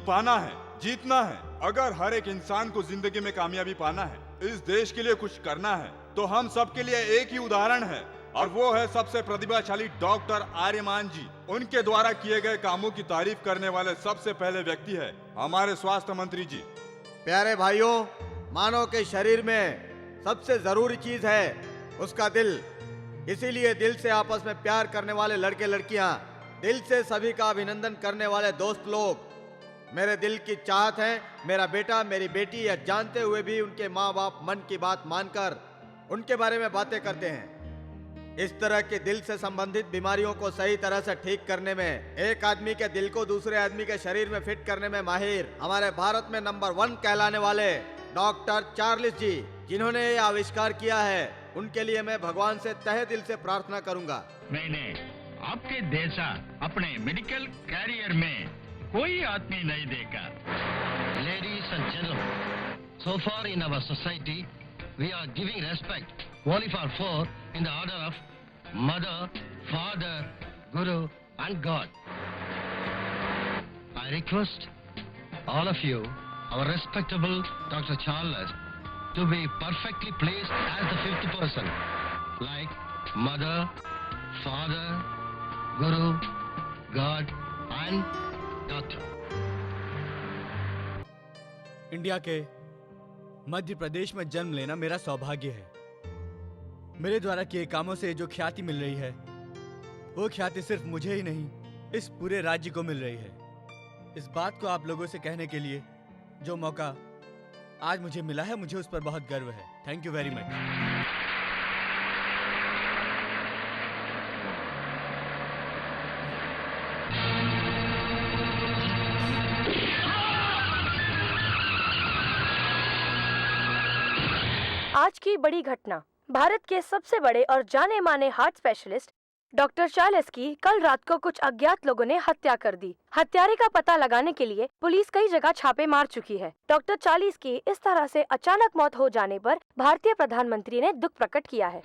पाना है, जीतना है। अगर हर एक इंसान को जिंदगी में कामयाबी पाना है, इस देश के लिए कुछ करना है, तो हम सबके लिए एक ही उदाहरण है, और वो है सबसे प्रतिभाशाली डॉक्टर आर्यमान जी। उनके द्वारा किए गए कामों की तारीफ करने वाले सबसे पहले व्यक्ति है हमारे स्वास्थ्य मंत्री जी। प्यारे भाइयों, मानव के शरीर में सबसे जरूरी चीज है उसका दिल। इसीलिए दिल से आपस में प्यार करने वाले लड़के लड़कियां, दिल से सभी का अभिनंदन करने वाले दोस्त लोग मेरे दिल की चाहत है। मेरा बेटा, मेरी बेटी, यह जानते हुए भी उनके माँ बाप मन की बात मानकर उनके बारे में बातें करते हैं। इस तरह के दिल से संबंधित बीमारियों को सही तरह से ठीक करने में, एक आदमी के दिल को दूसरे आदमी के शरीर में फिट करने में माहिर हमारे भारत में नंबर 1 कहलाने वाले डॉक्टर चार्ल्स जी, जिन्होंने ये आविष्कार किया है, उनके लिए मैं भगवान से तहे दिल से प्रार्थना करूंगा। मैंने आपके जैसा अपने मेडिकल कैरियर में कोई आदमी नहीं देखा। Ladies and gentlemen, so far in our society, we are giving respect only for four in the order of Mother, Father, Guru and God. I request all of you, our respectable Dr. Charles, to be perfectly placed as the 5th person, like Mother, Father, Guru, God and Doctor. India के मध्य प्रदेश में जन्म लेना मेरा सौभाग्य है। मेरे द्वारा किए कामों से जो ख्याति मिल रही है, वो ख्याति सिर्फ मुझे ही नहीं, इस पूरे राज्य को मिल रही है। इस बात को आप लोगों से कहने के लिए जो मौका आज मुझे मिला है, मुझे उस पर बहुत गर्व है। Thank you very much. आज की बड़ी घटना, भारत के सबसे बड़े और जाने माने हार्ट स्पेशलिस्ट डॉक्टर चार्ल्स की कल रात को कुछ अज्ञात लोगों ने हत्या कर दी। हत्यारे का पता लगाने के लिए पुलिस कई जगह छापे मार चुकी है। डॉक्टर चार्ल्स की इस तरह से अचानक मौत हो जाने पर भारतीय प्रधानमंत्री ने दुख प्रकट किया है।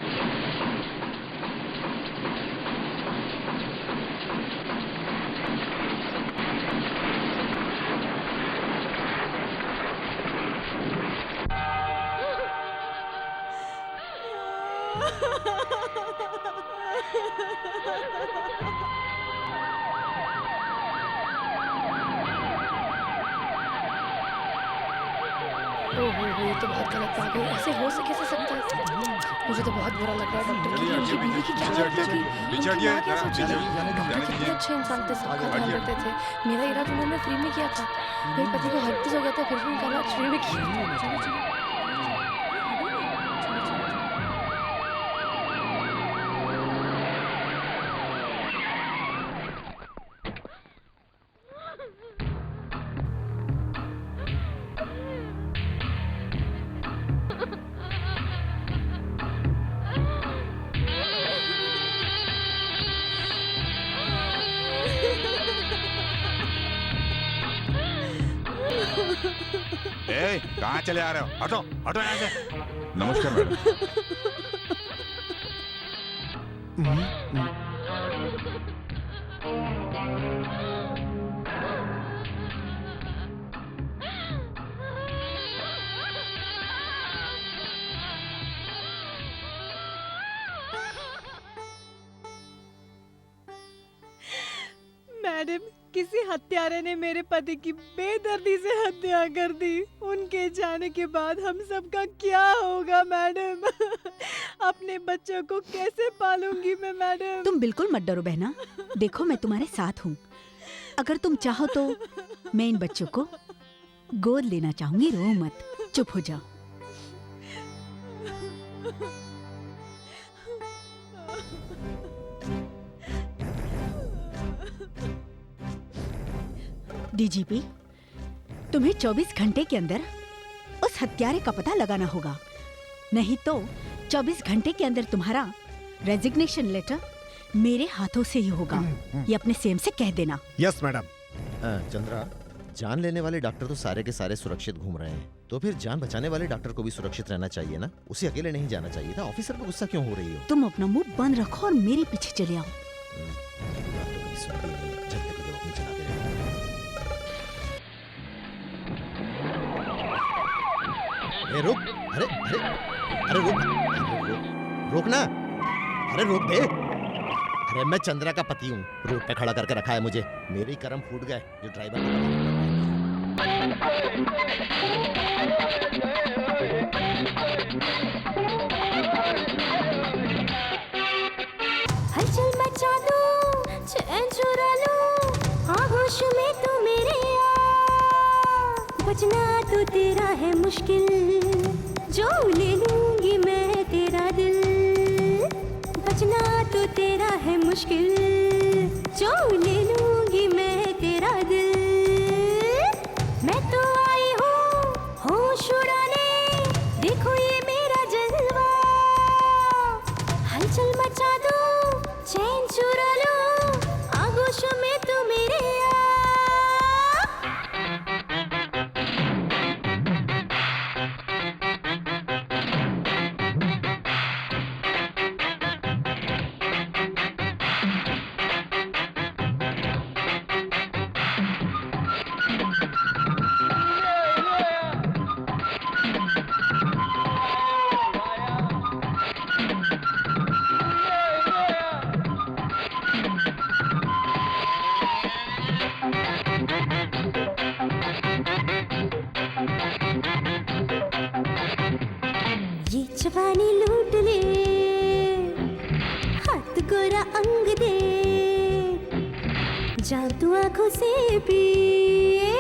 ओहो, ये तो बहुत गलत बात है। ऐसे हो कैसे सकता है? मुझे तो बहुत बुरा लग रहा है। डॉक्टर की उनकी बीवी की क्या गलती थी? डॉक्टर कितने अच्छे इंसान थे, सबका ध्यान रखते थे। मेरा इलाज उन्होंने फ्री में किया था। मेरे पति को हर्टिस हो गया था, फिर भी उनका इलाज फ्री में किया। कहाँ चले आ रहे हो? हटो हटो यहाँ से। नमस्कार मैडम। मैडम, किसी हत्यारे ने मेरे पति की बेदर्दी से हत्या कर दी। उनके जाने के बाद हम सबका क्या होगा मैडम? अपने बच्चों को कैसे पालूंगी मैं मैडम? तुम बिल्कुल मत डरो बहना, देखो मैं तुम्हारे साथ हूँ। अगर तुम चाहो तो मैं इन बच्चों को गोद लेना चाहूंगी। रो मत, चुप हो जाओ। डीजीपी, तुम्हें 24 घंटे के अंदर उस हत्यारे का पता लगाना होगा, नहीं तो 24 घंटे के अंदर तुम्हारा रेजिग्नेशन लेटर मेरे हाथों से ही होगा। ये अपने सीएम से कह देना। Yes madam. चंद्रा, जान लेने वाले डॉक्टर तो सारे के सारे सुरक्षित घूम रहे हैं, तो फिर जान बचाने वाले डॉक्टर को भी सुरक्षित रहना चाहिए ना। उसे अकेले नहीं जाना चाहिए था। ऑफिसर पर गुस्सा क्यों हो रही हो? तुम अपना मुंह बंद रखो और मेरे पीछे चले आओ। अरे रुक, अरे अरे अरे रुक, रुक ना, अरे रोक दे। अरे मैं चंद्रा का पति हूँ, रोड पे खड़ा करके रखा है मुझे, मेरे ही कर्म फूट गए जो ड्राइवर को हलचल मचा दो, चैन चुरा लो, आगोश में तू मेरे आ, बचना तो तेरा है मुश्किल, जो ले लूंगी मैं तेरा दिल, बचना तो तेरा है मुश्किल, जो ले लूंगी मैं तेरा दिल, मैं तो आई हूँ होश उड़ाने, देखो ये मेरा जलवा, हलचल मचा दो, चैन चुरा लो, आगोशों में तू मेरे आ। ये जवानी लूट ले, हाथ गोरा अंग दे, जादू आंखों से पिए,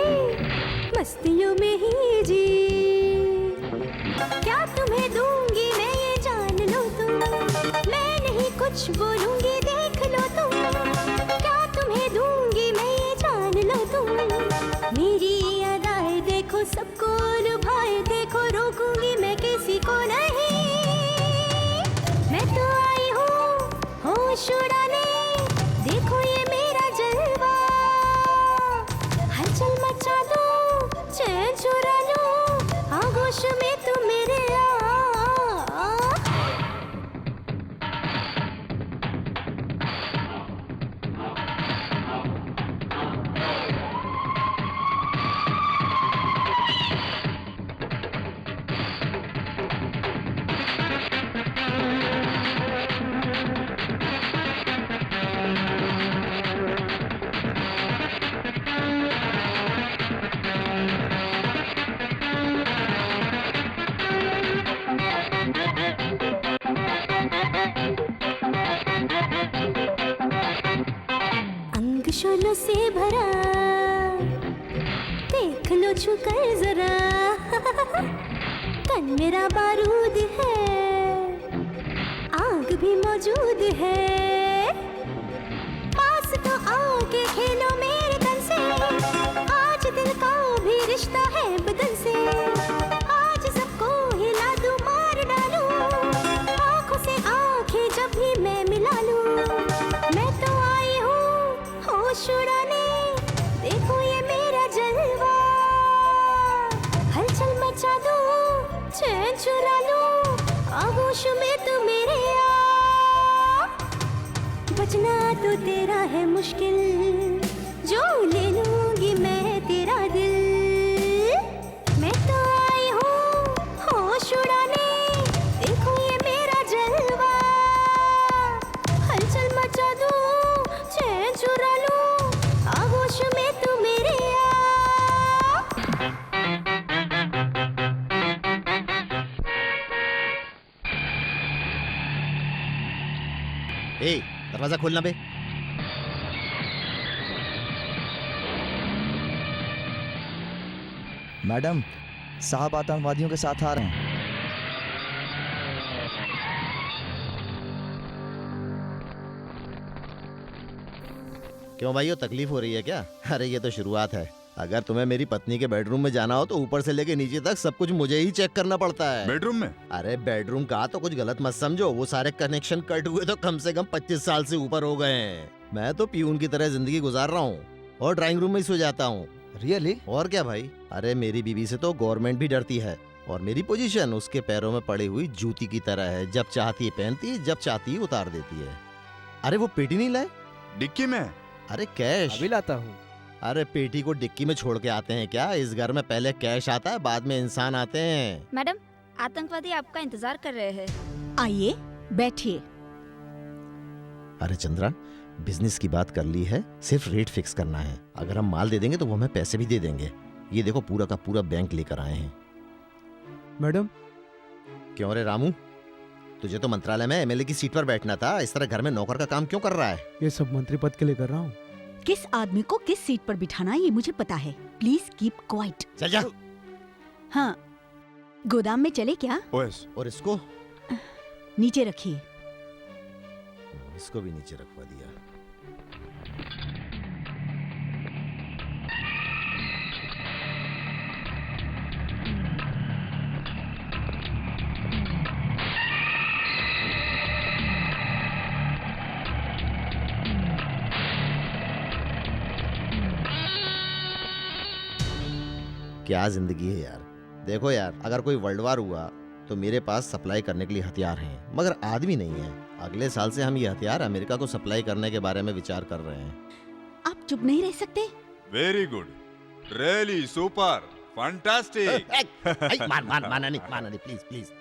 मस्तियों में ही जी, क्या तुम्हें दूंगी मैं ये जान लो तुम, मैं नहीं कुछ बोलूंगी देख लो तुम, क्या तुम्हें दूंगी मैं ये जान लो तुम, मेरी अदाएं देखो सबको लुभाए देखो, रोकूंगी मैं किसी को नहीं, मैं तो आई हूँ होश उड़ाने, देखो ये मेरा जलवा, हलचल मचा दो, चैन चुरा लो, आगोश में तू मेरे आ। अंग शोलों से भरा, देख लो छूकर जरा, तन मेरा बारूद है, आग भी मौजूद है, पास तो आके खेलो मेरे तन से, आज दिल का भी रिश्ता है बदन से, आज सबको हिला दूं मार डालूं, आंखों से आंखें जब भी मैं मिला लूं, मैं तो आई हूँ होश उड़ाने, देखो ये मेरा जलवा, हलचल मचा दो, चैन चुरा लो, आगोश में तू मेरे आ, बचना तो तेरा है मुश्किल, जो ले लूंगी मैं तेरा दिल, मैं तो आई हूँ होश उड़ाने, देखो ये मेरा जलवा, हलचल मचा दो, चैन चुरा लो, आगोश में तू मेरे आ। ए, दरवाजा खोलना बे। मैडम, साहब आतंकवादियों के साथ आ रहे हैं। क्यों भाइयों, तकलीफ हो रही है क्या? अरे ये तो शुरुआत है, अगर तुम्हें मेरी पत्नी के बेडरूम में जाना हो तो ऊपर से लेके नीचे तक सब कुछ मुझे ही चेक करना पड़ता है। बेडरूम में? अरे बेडरूम का तो कुछ गलत मत समझो, वो सारे कनेक्शन कट हुए तो कम से कम 25 साल से ऊपर हो गए हैं। मैं तो प्यून की तरह जिंदगी गुजार रहा हूँ और ड्राइंग रूम में ही सो जाता हूँ। रियली? और क्या भाई, अरे मेरी बीवी से तो गवर्नमेंट भी डरती है और मेरी पोजीशन उसके पैरों में पड़ी हुई जूती की तरह है, जब चाहती है पहनती है, जब चाहती है उतार देती है। अरे वो पेटी नहीं लाए? डिक्की में? अरे कैश। अभी लाता हूँ। अरे पेटी को डिक्की में छोड़ के आते हैं क्या? इस घर में पहले कैश आता है, बाद में इंसान आते हैं। मैडम, आतंकवादी आपका इंतजार कर रहे हैं। आइए बैठिए। अरे चंद्रा, बिजनेस की बात कर ली है, सिर्फ रेट फिक्स करना है। अगर हम माल दे देंगे तो वो हमें पैसे भी दे देंगे। ये देखो पूरा का पूरा बैंक लेकर आए हैं। मैडम। क्यों रे रामू, तुझे तो मंत्रालय में एमएलए की सीट पर बैठना था, इस तरह घर में नौकर का काम क्यों कर रहा है? ये सब मंत्री पद के लिए कर रहा हूँ। किस आदमी को किस सीट पर बिठाना ये मुझे पता है। Please keep quiet. चल जा। हाँ, गोदाम में चले क्या? और इसको नीचे रखिए। इसको भी नीचे रखवा दिया। क्या जिंदगी है यार। देखो यार, अगर कोई वर्ल्ड वार हुआ तो मेरे पास सप्लाई करने के लिए हथियार हैं, मगर आदमी नहीं है। अगले साल से हम ये हथियार अमेरिका को सप्लाई करने के बारे में विचार कर रहे हैं। आप चुप नहीं रह सकते? Very good, really super, fantastic. माना नहीं प्लीज प्लीज।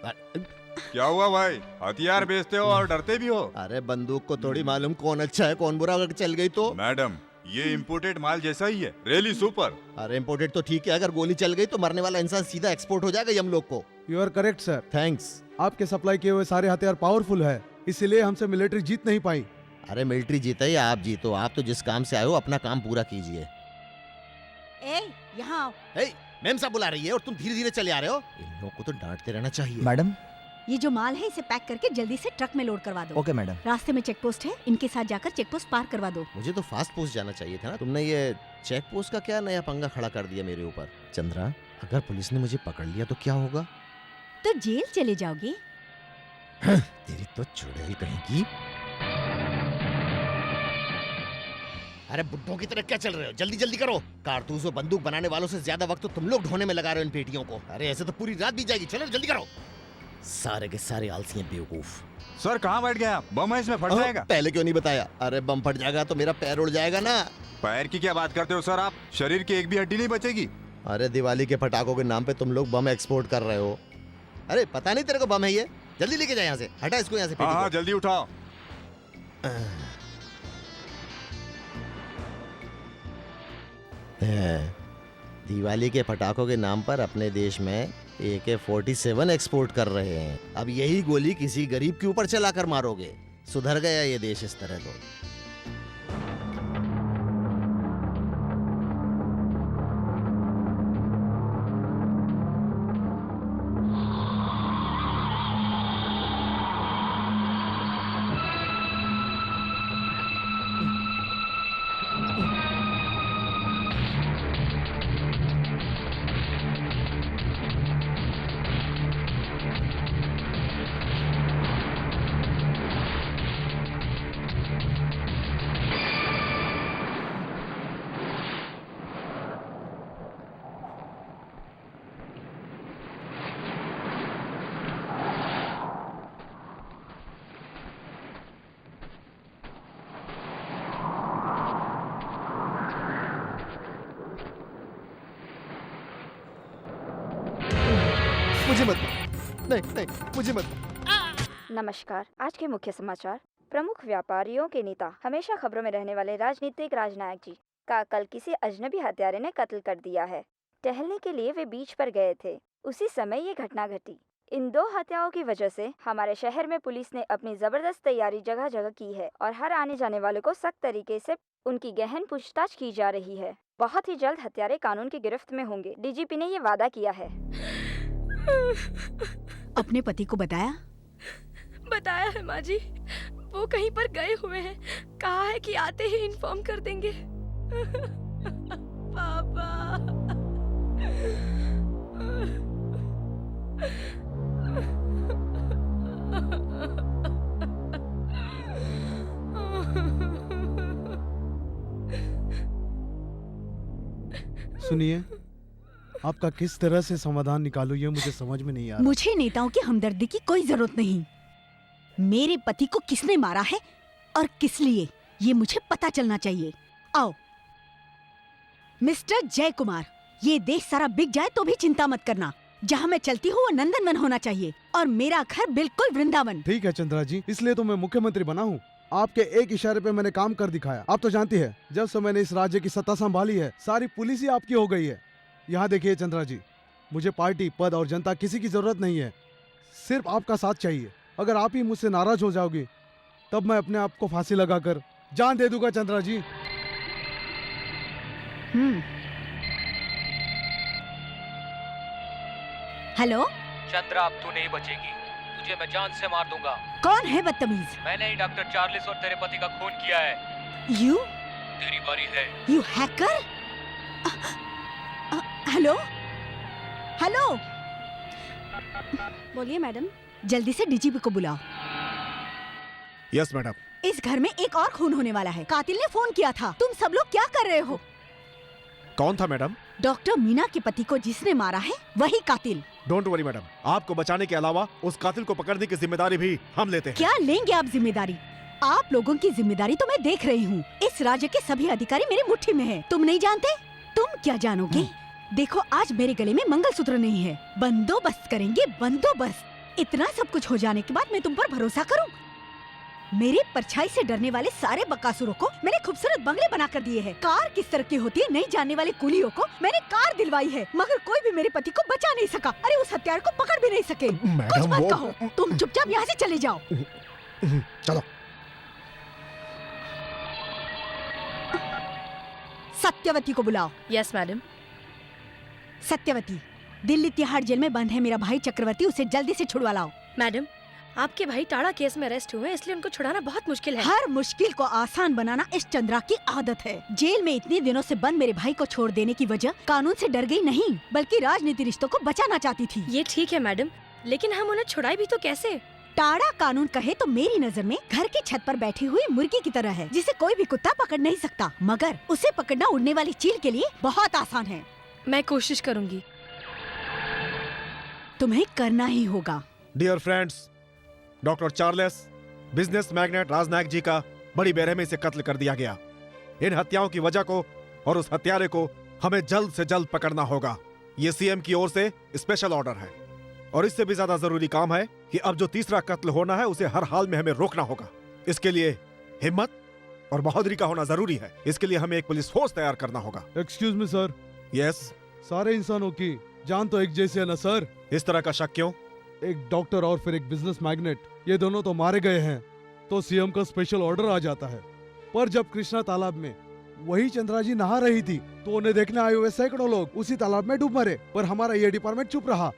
क्या हुआ भाई, हथियार बेचते हो और डरते भी हो? अरे बंदूक को थोड़ी मालूम कौन अच्छा है कौन बुरा, अगर चल गई तो। मैडम, ये इम्पोर्टेड माल जैसा ही है, रियली सुपर। अरे इम्पोर्टेड तो ठीक है, अगर गोली चल गई तो मरने वाला इंसान सीधा एक्सपोर्ट हो जाएगा हम लोग को। You are correct sir. Thanks. आपके सप्लाई किए हुए सारे हथियार पावरफुल है, इसलिए हमसे मिलिट्री जीत नहीं पाई। अरे मिलिट्री जीता या आप जीतो, आप तो जिस काम से आए हो अपना काम पूरा कीजिए। यहाँ आओ। मैम साहब बुला रही है और तुम धीरे धीरे चले आ रहे हो। इन लोगों को तो डांटते रहना चाहिए। मैडम। ये जो माल है इसे पैक करके जल्दी से ट्रक में लोड करवा दो। Okay madam. रास्ते में चेक पोस्ट है, इनके साथ जाकर चेक पोस्ट पार करवा दो। मुझे तो फास्ट पोस्ट जाना चाहिए था ना। तुमने ये चेक पोस्ट का क्या नया पंगा खड़ा कर दिया मेरे ऊपर। चंद्रा, अगर पुलिस ने मुझे पकड़ लिया तो क्या होगा? तो जेल चले जाओगे। तेरी तो चुड़ैल कहेगी। अरे बुड्ढों की तरह क्या चल रहे हो? जल्दी जल्दी करो। कारतूस और बंदूक बनाने वालों से ज्यादा वक्त तो तुम लोग ढोने में लगा रहे हो इन पेटियों को। अरे ऐसे तो पूरी रात बीत जाएगी। चलो जल्दी करो। सारे के सारे आलसी हैं, बेवकूफ। सर कहाँ बैठ गए आप? बम है इसमें, फट जाएगा। पहले क्यों नहीं बताया? अरे बम फट जाएगा तो मेरा पैर उड़ जाएगा ना। पैर की क्या बात करते हो सर आप? शरीर की एक भी हड्डी नहीं बचेगी। अरे दिवाली के पटाखों के नाम पे तुम लोग बम एक्सपोर्ट कर रहे हो। अरे पता नहीं तेरे को बम है ये? जल्दी लेके जा यहाँ से, हटा इसको यहाँ से। हाँ जल्दी उठाओ। दिवाली के पटाखों के नाम पर अपने देश में AK-47 एक्सपोर्ट कर रहे हैं। अब यही गोली किसी गरीब के ऊपर चलाकर मारोगे। सुधर गया ये देश इस तरह तो। मुझे मत, नहीं मुझे मत। नमस्कार। आज के मुख्य समाचार। प्रमुख व्यापारियों के नेता, हमेशा खबरों में रहने वाले राजनीतिक राजनायक जी का कल किसी अजनबी हत्यारे ने कत्ल कर दिया है। टहलने के लिए वे बीच पर गए थे, उसी समय ये घटना घटी। इन दो हत्याओं की वजह से हमारे शहर में पुलिस ने अपनी जबरदस्त तैयारी जगह जगह की है और हर आने जाने वालों को सख्त तरीके से उनकी गहन पूछताछ की जा रही है। बहुत ही जल्द हत्यारे कानून की गिरफ्त में होंगे। डीजीपी ने ये वादा किया है। अपने पति को बताया? बताया है माँ जी, वो कहीं पर गए हुए हैं। कहा है कि आते ही इन्फॉर्म कर देंगे। पापा। सुनिए, आपका किस तरह से समाधान निकालूं ये मुझे समझ में नहीं आ रहा। मुझे नेताओं की हमदर्दी की कोई जरूरत नहीं। मेरे पति को किसने मारा है और किस लिए, ये मुझे पता चलना चाहिए। आओ। मिस्टर जय कुमार, ये देश सारा बिक जाए तो भी चिंता मत करना। जहाँ मैं चलती हूँ वो नंदनवन होना चाहिए और मेरा घर बिल्कुल वृंदावन। ठीक है चंद्रा जी, इसलिए तो मैं मुख्यमंत्री बना हूँ। आपके एक इशारे पे मैंने काम कर दिखाया। आप तो जानती है, जब से मैंने इस राज्य की सत्ता संभाली है, सारी पुलिस ही आपकी हो गई है। यहाँ देखिए चंद्रा जी, मुझे पार्टी, पद और जनता किसी की जरूरत नहीं है, सिर्फ आपका साथ चाहिए। अगर आप ही मुझसे नाराज हो जाओगे तब मैं अपने आप को फांसी लगाकर जान दे दूंगा चंद्रा जी। हेलो चंद्रा, अब तू नहीं बचेगी, तुझे मैं जान से मार दूंगा। कौन है बदतमीज? मैंने ही डॉक्टर चार्ल्स और तेरे पति का खून किया है। यू? तेरी बारी है। You hacker? हेलो हेलो, बोलिए मैडम। जल्दी से डीजीपी को बुलाओ। Yes madam. इस घर में एक और खून होने वाला है। कातिल ने फोन किया था। तुम सब लोग क्या कर रहे हो? कौन था मैडम? डॉक्टर मीना के पति को जिसने मारा है वही कातिल। डोंट वरी मैडम, आपको बचाने के अलावा उस कातिल को पकड़ने की जिम्मेदारी भी हम लेते हैं। क्या लेंगे आप जिम्मेदारी? आप लोगों की जिम्मेदारी तो मैं देख रही हूँ। इस राज्य के सभी अधिकारी मेरी मुट्ठी में है। तुम नहीं जानते? तुम क्या जानोगे? देखो, आज मेरे गले में मंगलसूत्र नहीं है। बंदोबस्त करेंगे, बंदोबस्त। इतना सब कुछ हो जाने के बाद मैं तुम पर भरोसा करूं? मेरी परछाई से डरने वाले सारे बकासुरों को मैंने खूबसूरत बंगले बना कर दिए हैं। कार किस तरह की होती है नहीं जानने वाले कुलियों को मैंने कार दिलवाई है, मगर कोई भी मेरे पति को बचा नहीं सका। अरे उस हत्यारे को पकड़ भी नहीं सके। कुछ मत कहो, तुम चुपचाप यहाँ से चले जाओ। चलो। सत्यवती को बुलाओ। Yes madam. Satyavati, Delhi Tihar jail में बंद है मेरा भाई चक्रवर्ती, उसे जल्दी से छुड़वा लाओ। मैडम, आपके भाई टाड़ा केस में अरेस्ट हुए, इसलिए उनको छुड़ाना बहुत मुश्किल है। हर मुश्किल को आसान बनाना इस चंद्रा की आदत है। जेल में इतने दिनों से बंद मेरे भाई को छोड़ देने की वजह कानून से डर गई नहीं, बल्कि राजनीति रिश्तों को बचाना चाहती थी। ये ठीक है मैडम, लेकिन हम उन्हें छुड़ाए भी तो कैसे? टाड़ा कानून कहे तो मेरी नजर में घर की छत पर बैठी हुई मुर्गी की तरह है, जिसे कोई भी कुत्ता पकड़ नहीं सकता, मगर उसे पकड़ना उड़ने वाली चील के लिए बहुत आसान है। मैं कोशिश करूंगी। तुम्हें करना ही होगा। Dear friends, doctor Charles, business magnate Rajnayak ji का बड़ी बेरहमी से कत्ल कर दिया गया। इन हत्याओं की वजह को और उस हत्यारे को हमें जल्द से जल्द पकड़ना होगा। ये सीएम की ओर से स्पेशल ऑर्डर है, और इससे भी ज्यादा जरूरी काम है कि अब जो तीसरा कत्ल होना है उसे हर हाल में हमें रोकना होगा। इसके लिए हिम्मत और बहादुरी का होना जरूरी है। इसके लिए हमें एक पुलिस फोर्स तैयार करना होगा। Excuse me sir. यस। सारे इंसानों की जान तो एक जैसी है ना सर? इस तरह का शक क्यों? एक डॉक्टर और फिर एक बिजनेस मैग्नेट, ये दोनों तो मारे गए हैं, तो सीएम का स्पेशल ऑर्डर आ जाता है। पर जब कृष्णा तालाब में वही चंद्रा जी नहा रही थी तो उन्हें देखने आए हुए सैकड़ों लोग उसी तालाब में डूब मरे, पर हमारा ये डिपार्टमेंट चुप रहा।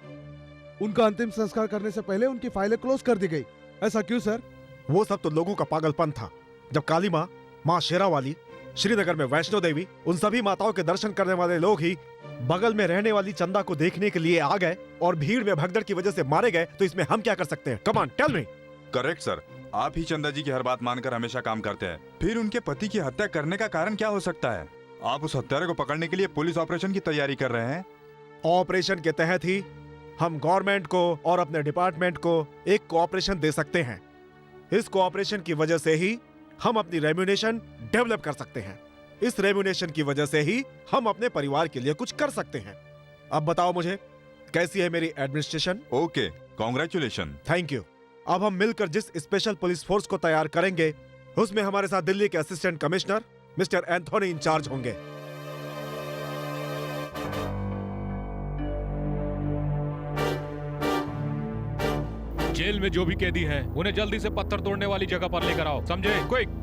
उनका अंतिम संस्कार करने से पहले उनकी फाइलें क्लोज कर दी गई। ऐसा क्यों सर? वो सब तो लोगों का पागलपन था। जब काली माँ, माँ शेरावाली, श्रीनगर में वैष्णो देवी, उन सभी माताओं के दर्शन करने वाले लोग ही बगल में रहने वाली चंदा को देखने के लिए आ गए और भीड़ में भगदड़ की वजह से मारे गए, तो इसमें हम क्या कर सकते हैं? Come on tell me. Correct sir, आप ही चंदा जी की हर बात मानकर हमेशा काम करते हैं। फिर उनके पति की हत्या करने का कारण क्या हो सकता है? आप उस हत्यारे को पकड़ने के लिए पुलिस ऑपरेशन की तैयारी कर रहे हैं। ऑपरेशन के तहत ही हम गवर्नमेंट को और अपने डिपार्टमेंट को एक कोऑपरेशन दे सकते हैं। इस कोऑपरेशन की वजह से ही हम अपनी रेम्यूनेशन डेवलप कर सकते हैं। इस रेम्यूनेशन की वजह से ही हम अपने परिवार के लिए कुछ कर सकते हैं। अब बताओ मुझे, कैसी है मेरी administration? Okay, congratulation. Thank you. अब हम मिलकर जिस स्पेशल पुलिस फोर्स को तैयार करेंगे उसमें हमारे साथ दिल्ली के assistant commissioner mister Anthony incharge होंगे। जेल में जो भी कैदी हैं, उन्हें जल्दी से पत्थर तोड़ने वाली जगह पर लेकर आओ, समझे? क्विक।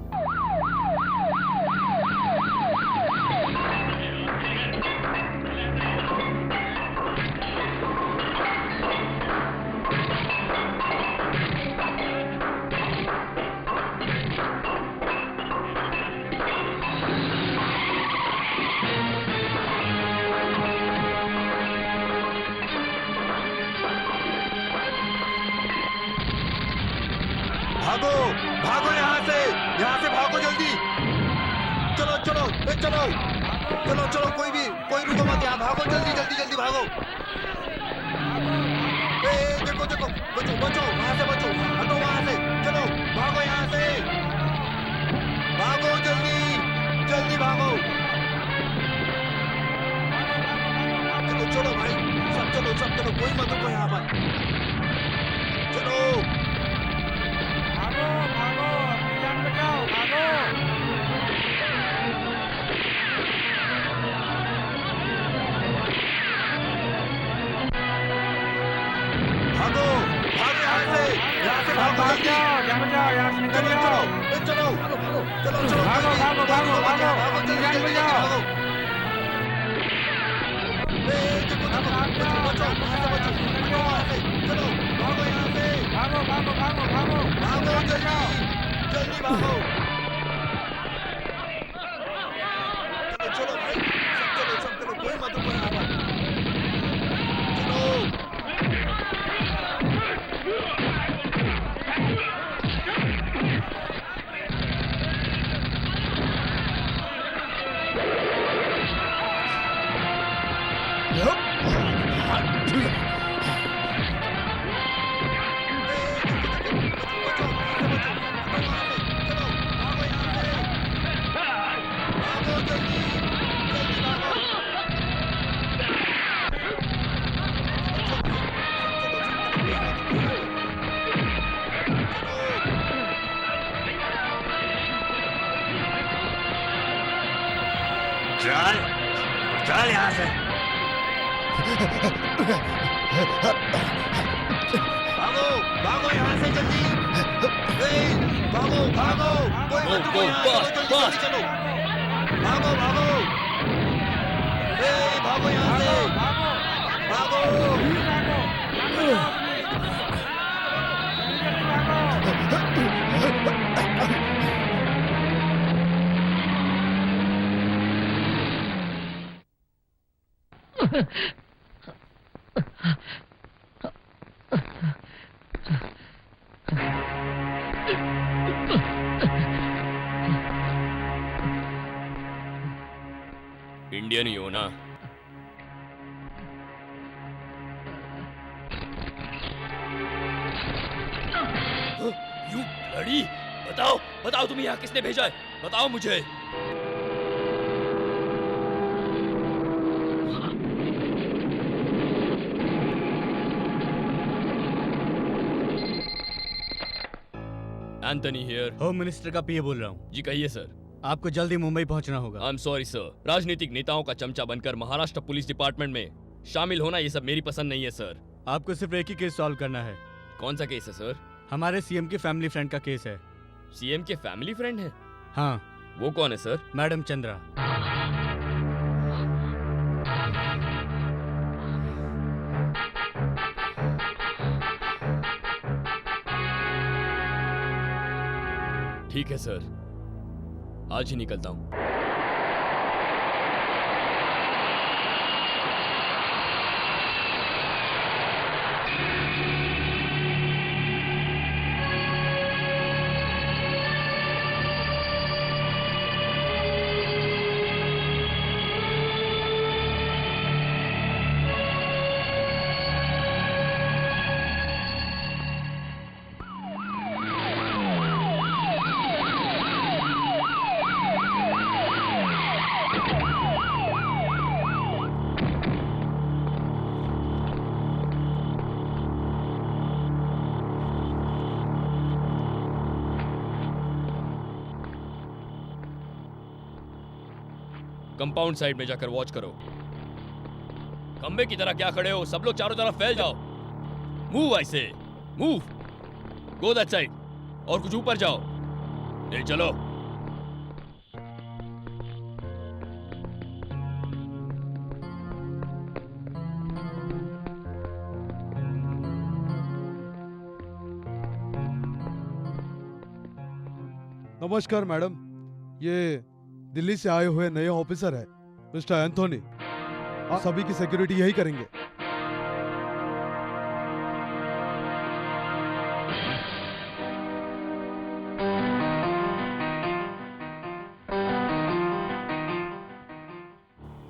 भागो भागो, यहाँ से भागो जल्दी। चलो चलो चलो चलो चलो, कोई रुको मत, यहाँ भागो जल्दी जल्दी जल्दी भागो। देखो देखो, बचो बचो, वहाँ से बचो, हटो वहाँ से, चलो भागो यहाँ से, भागो जल्दी जल्दी भागो। चलो भाई, सब चलो, कोई मत रुको यहाँ पर। चलो भागो भागो, अपनी जान बचाओ, भागो। भागो, भागो यहाँ से भागो, भाग जाओ, जान बचाओ, यहाँ से निकल जाओ। चलो, भागो भागो भागो भागो, अपनी जान बचाओ। भागो भागो भागो भागो, जल्दी भागो। चलो भाई, सब चलो, कोई मत रुको यहाँ पर। चलो चल यहाँ से। भागो यहाँ से जल्दी। भागो, कोई मत रुको यहाँ, जल्दी चलो। भागो यहाँ से, इंडियन ही हो ना? यू लड़ी, बताओ तुम्हें यहाँ किसने भेजा है? बताओ मुझे। एंथनी हियर, होम मिनिस्टर का पीए बोल रहा हूँ। जी कहिए सर। आपको जल्दी मुंबई पहुंचना होगा। आई एम सॉरी सर, राजनीतिक नेताओं का चमचा बनकर महाराष्ट्र पुलिस डिपार्टमेंट में शामिल होना ये सब मेरी पसंद नहीं है सर। आपको सिर्फ एक ही केस सॉल्व करना है। कौन सा केस है सर? हमारे सीएम के फैमिली फ्रेंड का केस है। सीएम के फैमिली फ्रेंड है? हाँ। वो कौन है सर? मैडम चंद्रा। ठीक है सर, आज ही निकलता हूँ। कंपाउंड साइड में जाकर वॉच करो। खंबे की तरह क्या खड़े हो? सब लोग चारों तरफ फैल जाओ। मूव ऐसे, मूव, गो दैट साइड। और कुछ ऊपर जाओ। ले चलो। नमस्कार मैडम, ये दिल्ली से आए हुए नए ऑफिसर है मिस्टर एंथोनी। आप सभी की सिक्योरिटी यही करेंगे।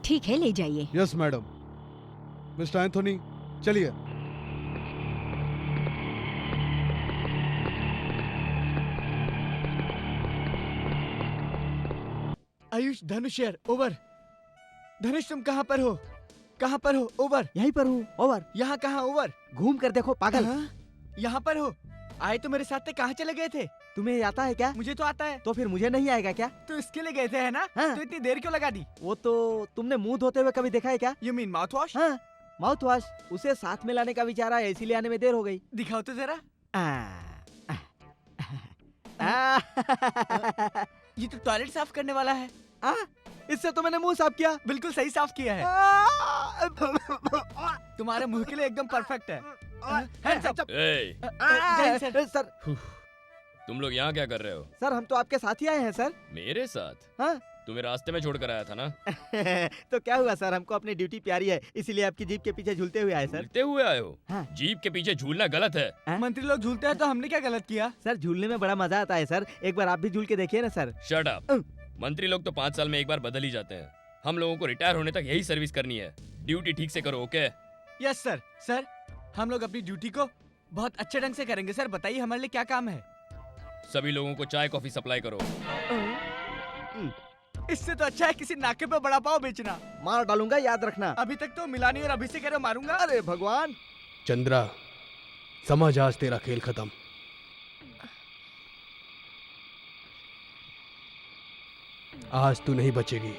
ठीक है, ले जाइए। Yes madam. मिस्टर एंथोनी, चलिए। आयुष, धनुष यार, ओवर। धनुष, तुम कहाँ पर हो? कहाँ पर हो? ओवर। यहीं पर हूँ। ओवर। यहाँ कहाँ ओवर? घूम कर देखो पागल। यहाँ पर हो? आए तो मेरे साथ थे, कहाँ चले गए थे? तुम्हें आता है क्या? मुझे तो आता है। तो फिर मुझे नहीं आएगा क्या? तो इसके लिए गए थे है ना? हाँ। तो इतनी देर क्यों लगा दी? वो तो तुमने मुंह धोते हुए कभी देखा है क्या? You mean mouth wash? हाँ, माउथ वॉश। उसे साथ में लाने का विचार आया, इसीलिए आने में देर हो गई। दिखाओ तो जरा। ये तो टॉयलेट साफ करने वाला है। इससे तो मैंने मुंह साफ किया। बिल्कुल सही साफ किया है। तुम्हारे मुंह के लिए एकदम परफेक्ट है। ए, सर तुम लोग यहाँ क्या कर रहे हो? सर हम तो आपके साथ ही आए हैं सर। मेरे साथ? हाँ। तुम्हें रास्ते में छोड़कर आया था ना? तो क्या हुआ सर, हमको अपनी ड्यूटी प्यारी है, इसीलिए आपकी जीप के पीछे झूलते हुए आए सर। झूलते हुए आए हो? हाँ। जीप के पीछे झूलना गलत है। मंत्री लोग झूलते हैं तो हमने क्या गलत किया? सर झूलने में बड़ा मजा आता है सर, एक बार आप भी झूल के देखिए ना सर। Shut up. मंत्री लोग तो 5 साल में एक बार बदल ही जाते हैं। हम लोगों को रिटायर होने तक यही सर्विस करनी है। ड्यूटी ठीक से करो, ओके? Yes sir. सर हम लोग अपनी ड्यूटी को बहुत अच्छे ढंग से करेंगे। सर बताइए हमारे लिए क्या काम है? सभी लोगों को चाय कॉफी सप्लाई करो। इससे तो अच्छा है किसी नाके पे बड़ा पाव बेचना। मार डालूंगा, याद रखना। अभी तक तो मिला नहीं और अभी से कह रहे मारूंगा। अरे भगवान। चंद्रा समझ, आज तेरा खेल खत्म। आज तू नहीं बचेगी।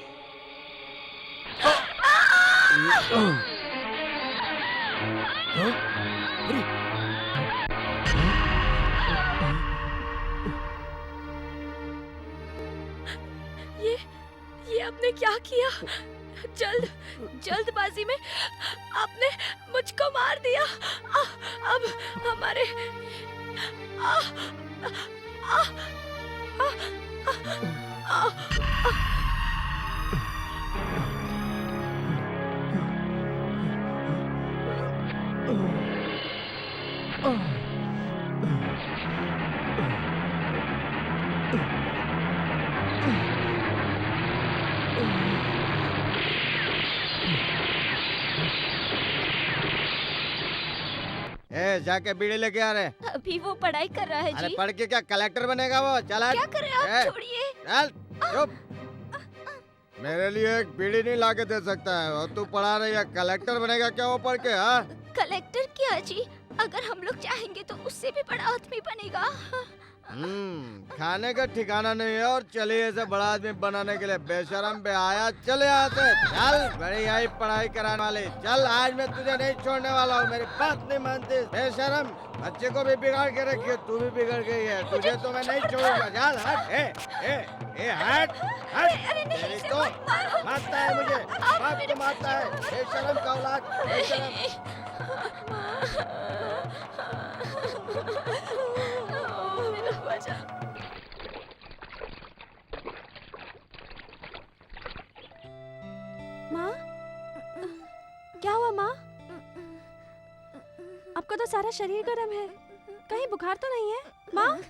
ये आपने क्या किया? जल्दबाजी में आपने मुझको मार दिया। अब हमारे जाके बीड़ी लेके आ रहे। अभी वो पढ़ाई कर रहा है अरे जी। पढ़ के क्या कलेक्टर बनेगा वो? चला। क्या कर रहे हैं आप? छोड़िए। चल चुप। मेरे लिए एक बीड़ी नहीं लाके दे सकता है और तू पढ़ा रही है, कलेक्टर बनेगा क्या वो पढ़ के? हाँ कलेक्टर क्या जी? अगर हम लोग चाहेंगे तो उससे भी बड़ा आदमी बनेगा। खाने का ठिकाना नहीं है और चलिए ऐसे बड़ा आदमी बनाने के लिए। बेशरम बेहाया, चले यहाँ से। चल बड़ी आई पढ़ाई कराने वाले। चल आज मैं तुझे नहीं छोड़ने वाला हूँ। मेरी बात नहीं मानती बेशरम। बच्चे को भी बिगाड़ के रखी है, तू भी बिगड़ गई है। तुझे तो मैं नहीं छोड़ूंगा। चल हट। ए हट हट। तेरी तो मारता है मुझे, बाप को मारता है। बेशरम का औलाद, बेशरम। माँ, क्या हुआ माँ? आपका तो सारा शरीर गर्म है, कहीं बुखार तो नहीं है? माँ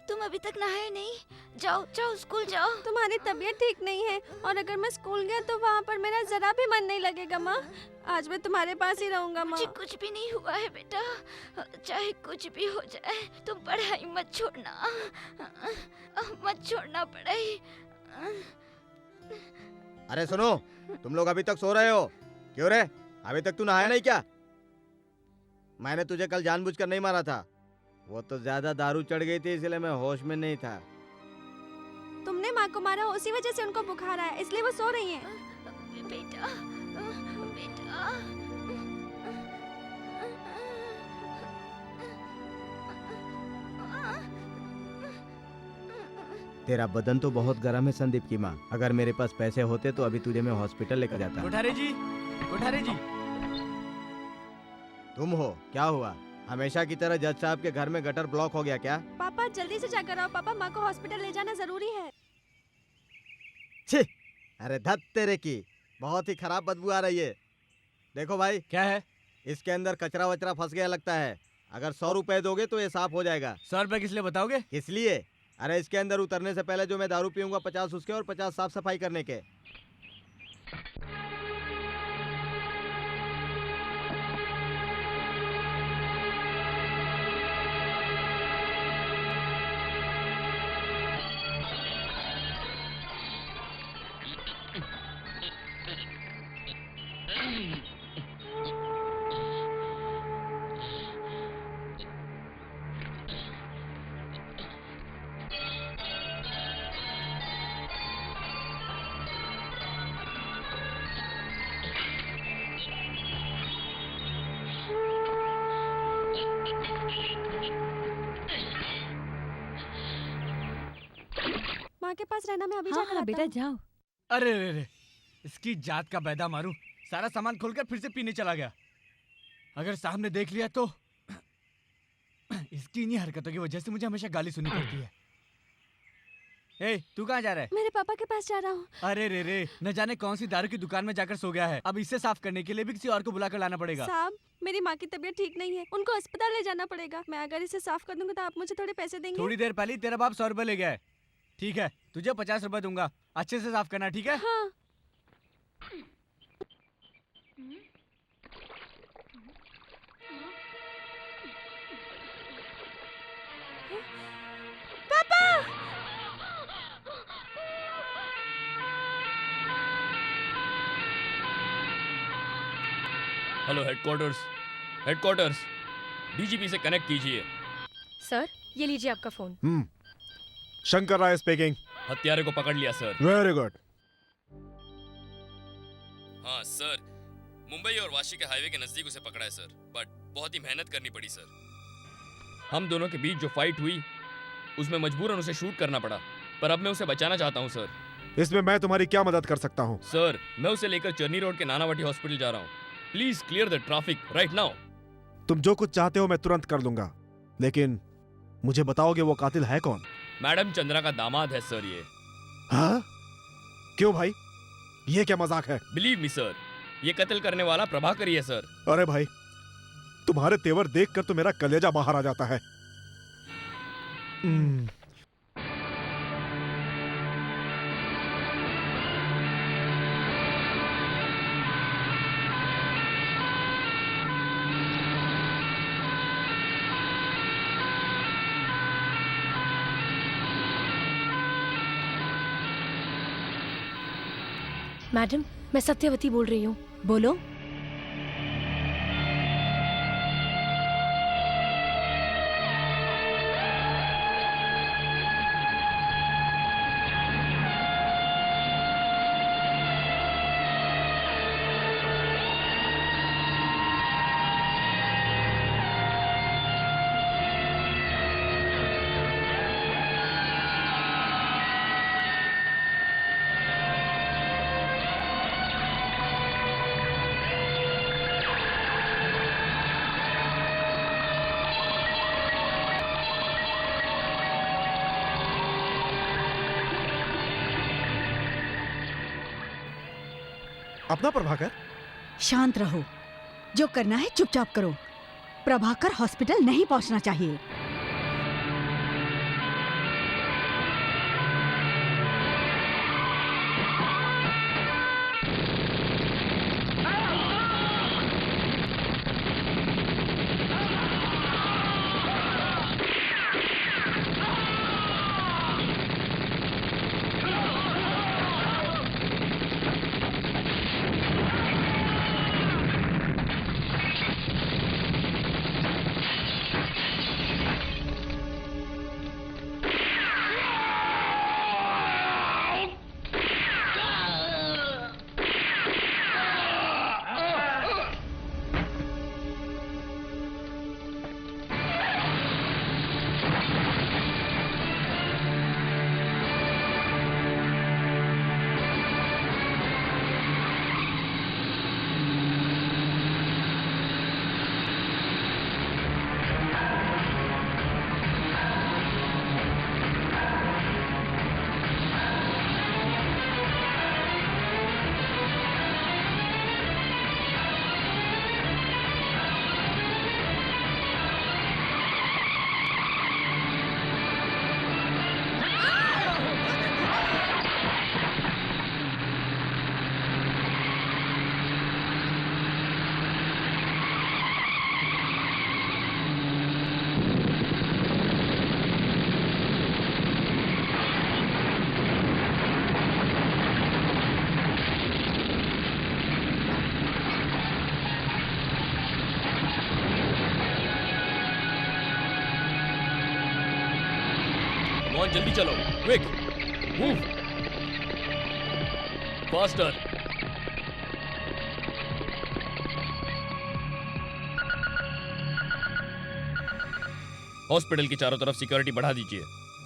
तुम अभी तक नहाए नहीं? जाओ जाओ स्कूल जाओ। तुम्हारी तबीयत ठीक नहीं है और अगर मैं स्कूल गया तो वहाँ पर मेरा जरा भी मन नहीं लगेगा माँ। आज मैं तुम्हारे पास ही रहूंगा माँ। मुझे कुछ भी नहीं हुआ है बेटा, चाहे कुछ भी हो जाए तुम पढ़ाई मत छोड़ना, मत छोड़ना पढ़ाई। अरे सुनो, तुम लोग अभी तक सो रहे हो? क्यों रे, अभी तक तू नहाया नहीं क्या? मैंने तुझे कल जानबूझकर नहीं मारा था, वो तो ज्यादा दारू चढ़ गई थी इसलिए मैं होश में नहीं था। तुमने माँ को मारा, उसी वजह से उनको बुखार आया, इसलिए वो सो रही हैं। बेटा बेटा तेरा बदन तो बहुत गर्म है संदीप की माँ। अगर मेरे पास पैसे होते तो अभी तुझे मैं हॉस्पिटल लेकर जाता। कोठारे जी, कोठारे जी। तुम हो? क्या हुआ? हमेशा की तरह जज साहब के घर में गटर ब्लॉक हो गया क्या? पापा जल्दी से जाकर आओ, पापा माँ को हॉस्पिटल ले जाना जरूरी है। छी, अरे धत तेरे की, बहुत ही खराब बदबू आ रही है। देखो भाई, क्या है? इसके अंदर कचरा वचरा फंस गया लगता है। अगर 100 रुपए दोगे तो ये साफ हो जाएगा। 100 रुपए किस लिए बताओगे? इसलिए, अरे इसके अंदर उतरने से पहले जो मैं दारू पीऊंगा 50 उसके और 50 साफ सफाई करने के। के पास रहना, मैं अभी हाँ, जाकर हाँ, आता बेटा हूँ। जाओ। अरे रे रे, इसकी जात का बैदा मारूं, सारा सामान खोलकर फिर से पीने चला गया। अगर साहब ने देख लिया तो इसकी इन्हीं हरकतों की वजह से मुझे हमेशा गाली सुननी पड़ती है। ए, तू कहाँ जा रहा है? मेरे पापा के पास जा रहा हूँ। अरे रे रे, न जाने कौन सी दारू की दुकान में जाकर सो गया है। अब इसे साफ करने के लिए भी किसी और को बुलाकर लाना पड़ेगा। साहब, मेरी माँ की तबीयत ठीक नहीं है, उनको अस्पताल ले जाना पड़ेगा। मैं अगर इसे साफ कर दूंगा तो आप मुझे थोड़े पैसे देंगे? थोड़ी देर पहले तेरा बाप 100 रुपए ले गया है। ठीक है, तुझे 50 रुपए दूंगा, अच्छे से साफ करना, ठीक है? हाँ। हेलो हेडक्वार्टर्स, हेडक्वार्टर्स, डीजीपी से कनेक्ट कीजिए। सर, ये लीजिए आपका फोन। शंकर राय स्पीकिंग। हत्यारे को पकड़ लिया सर। Very good. हाँ सर, मुंबई और वाशी के हाईवे के नजदीक उसे पकड़ा है सर, बट बहुत ही मेहनत करनी पड़ी सर। हम दोनों के बीच जो फाइट हुई उसमें मजबूरन उसे शूट करना पड़ा, पर अब मैं उसे बचाना चाहता हूँ सर। इसमें मैं तुम्हारी क्या मदद कर सकता हूँ? सर, मैं उसे लेकर चर्नी रोड के नानावटी हॉस्पिटल जा रहा हूँ। Please clear the traffic right now. तुम जो कुछ चाहते हो मैं तुरंत कर दूंगा, लेकिन मुझे बताओगे वो कातिल है कौन? मैडम चंद्रा का दामाद है सर ये। हाँ? क्यों भाई, ये क्या मजाक है? बिलीव मी सर, ये कत्ल करने वाला प्रभाकर ही है सर। अरे भाई, तुम्हारे तेवर देखकर तो मेरा कलेजा बाहर आ जाता है। मैडम, मैं सत्यवती बोल रही हूँ। बोलो। अपना प्रभाकर? शांत रहो, जो करना है चुपचाप करो। प्रभाकर हॉस्पिटल नहीं पहुंचना चाहिए। जल्दी चलो, क्विक मूव फास्टर। हॉस्पिटल की चारों तरफ सिक्योरिटी बढ़ा दीजिए।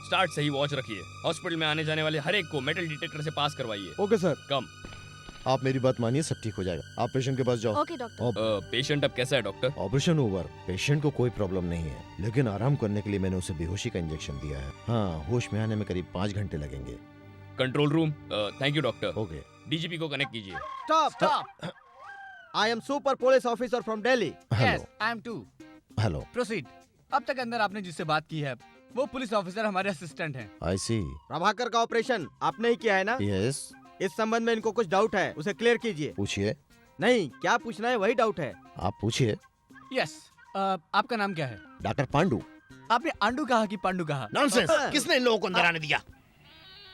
स्टार्ट से ही वॉच रखिए। हॉस्पिटल में आने जाने वाले हर एक को मेटल डिटेक्टर से पास करवाइए। Okay sir. कम। आप मेरी बात मानिए, सब ठीक हो जाएगा। आप पेशेंट के पास जाओ। Okay doctor. पेशेंट अब कैसा है डॉक्टर? ऑपरेशन ओवर, पेशेंट को कोई प्रॉब्लम नहीं है, लेकिन आराम करने के लिए मैंने उसे बेहोशी का इंजेक्शन दिया है। हाँ, होश में आने में करीब 5 घंटे लगेंगे। Control room. Thank you doctor. Okay. DGP को कनेक्ट कीजिए। Stop. I am super police officer from Delhi. Yes, I am too. Hello. Proceed. अब तक अंदर आपने जिससे बात की है वो पुलिस ऑफिसर हमारे असिस्टेंट हैं। आई सी। प्रभाकर का ऑपरेशन आपने ही किया है ना? यस। इस संबंध में इनको कुछ डाउट है, उसे क्लियर कीजिए। पूछिए। नहीं, क्या पूछना है वही डाउट है। आप पूछिए। यस। आपका नाम क्या है? डॉक्टर पांडू। आपने आंडू कहा कि पांडू कहा? नॉनसेंस। किसने इन लोगों को अंदर आने दिया?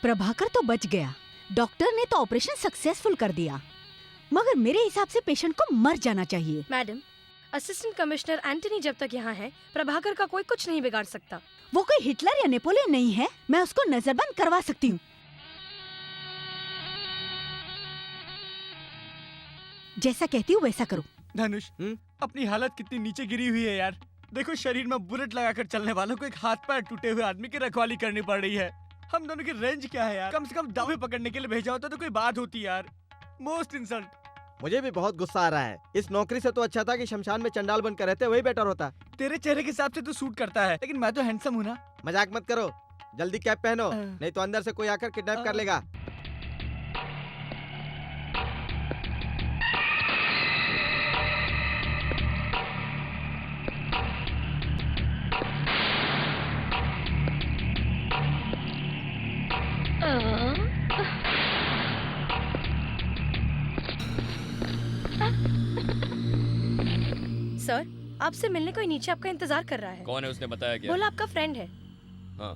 प्रभाकर तो बच गया, डॉक्टर ने तो ऑपरेशन सक्सेसफुल कर दिया, मगर मेरे हिसाब से पेशेंट को मर जाना चाहिए। मैडम, असिस्टेंट कमिश्नर एंटनी जब तक यहाँ है, प्रभाकर का कोई कुछ नहीं बिगाड़ सकता। वो कोई हिटलर या नेपोलियन नहीं है, मैं उसको नजरबंद करवा सकती हूँ। जैसा कहती हूँ वैसा करो। धनुष, अपनी हालत कितनी नीचे गिरी हुई है यार। देखो, शरीर में बुलेट लगाकर चलने वालों को एक हाथ पैर टूटे हुए आदमी की रखवाली करनी पड़ रही है। हम दोनों की रेंज क्या है यार? कम से कम दावे पकड़ने के लिए भेजा होता तो कोई बात होती यार। Most insult. मुझे भी बहुत गुस्सा आ रहा है। इस नौकरी से तो अच्छा था कि शमशान में चंडाल बनकर रहते, वही बेटर होता। तेरे चेहरे के हिसाब से तो सूट करता है, लेकिन मैं तो हैंडसम हूँ ना। मजाक मत करो, जल्दी कैप पहनो, नहीं तो अंदर से कोई आकर किडनैप कर लेगा। सर, आपसे मिलने कोई नीचे आपका इंतजार कर रहा है। कौन है? उसने बताया क्या? बोला आपका फ्रेंड है। हाँ।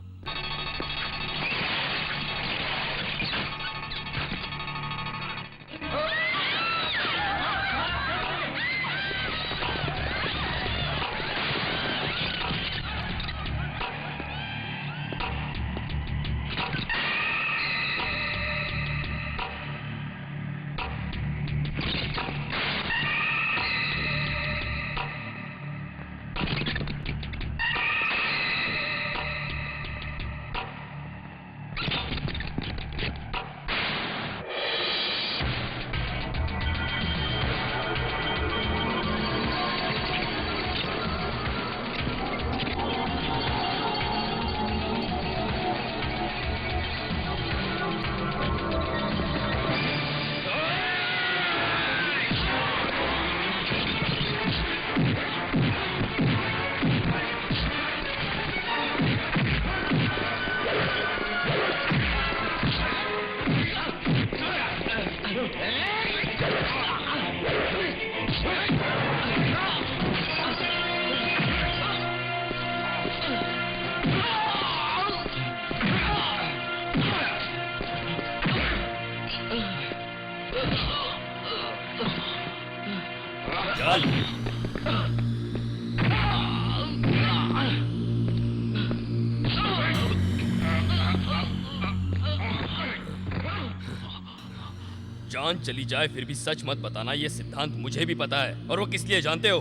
जान चली जाए फिर भी सच मत बताना, ये सिद्धांत मुझे भी पता है। और वो किस लिए जानते हो?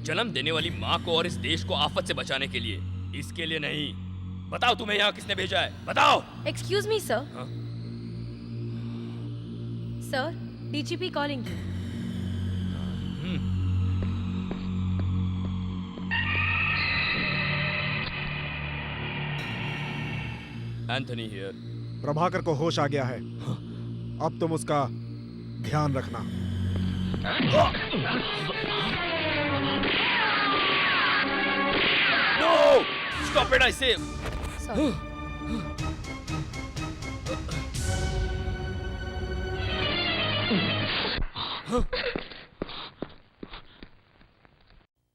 जन्म देने वाली माँ को और इस देश को आफत से बचाने के लिए, इसके लिए नहीं। बताओ तुम्हें यहाँ किसने भेजा है? बताओ। Excuse me sir. Sir, DGP calling you. Anthony here. Prabhakar को होश आ गया है। अब तुम उसका ध्यान रखना। नो! स्टॉप इट, आई से।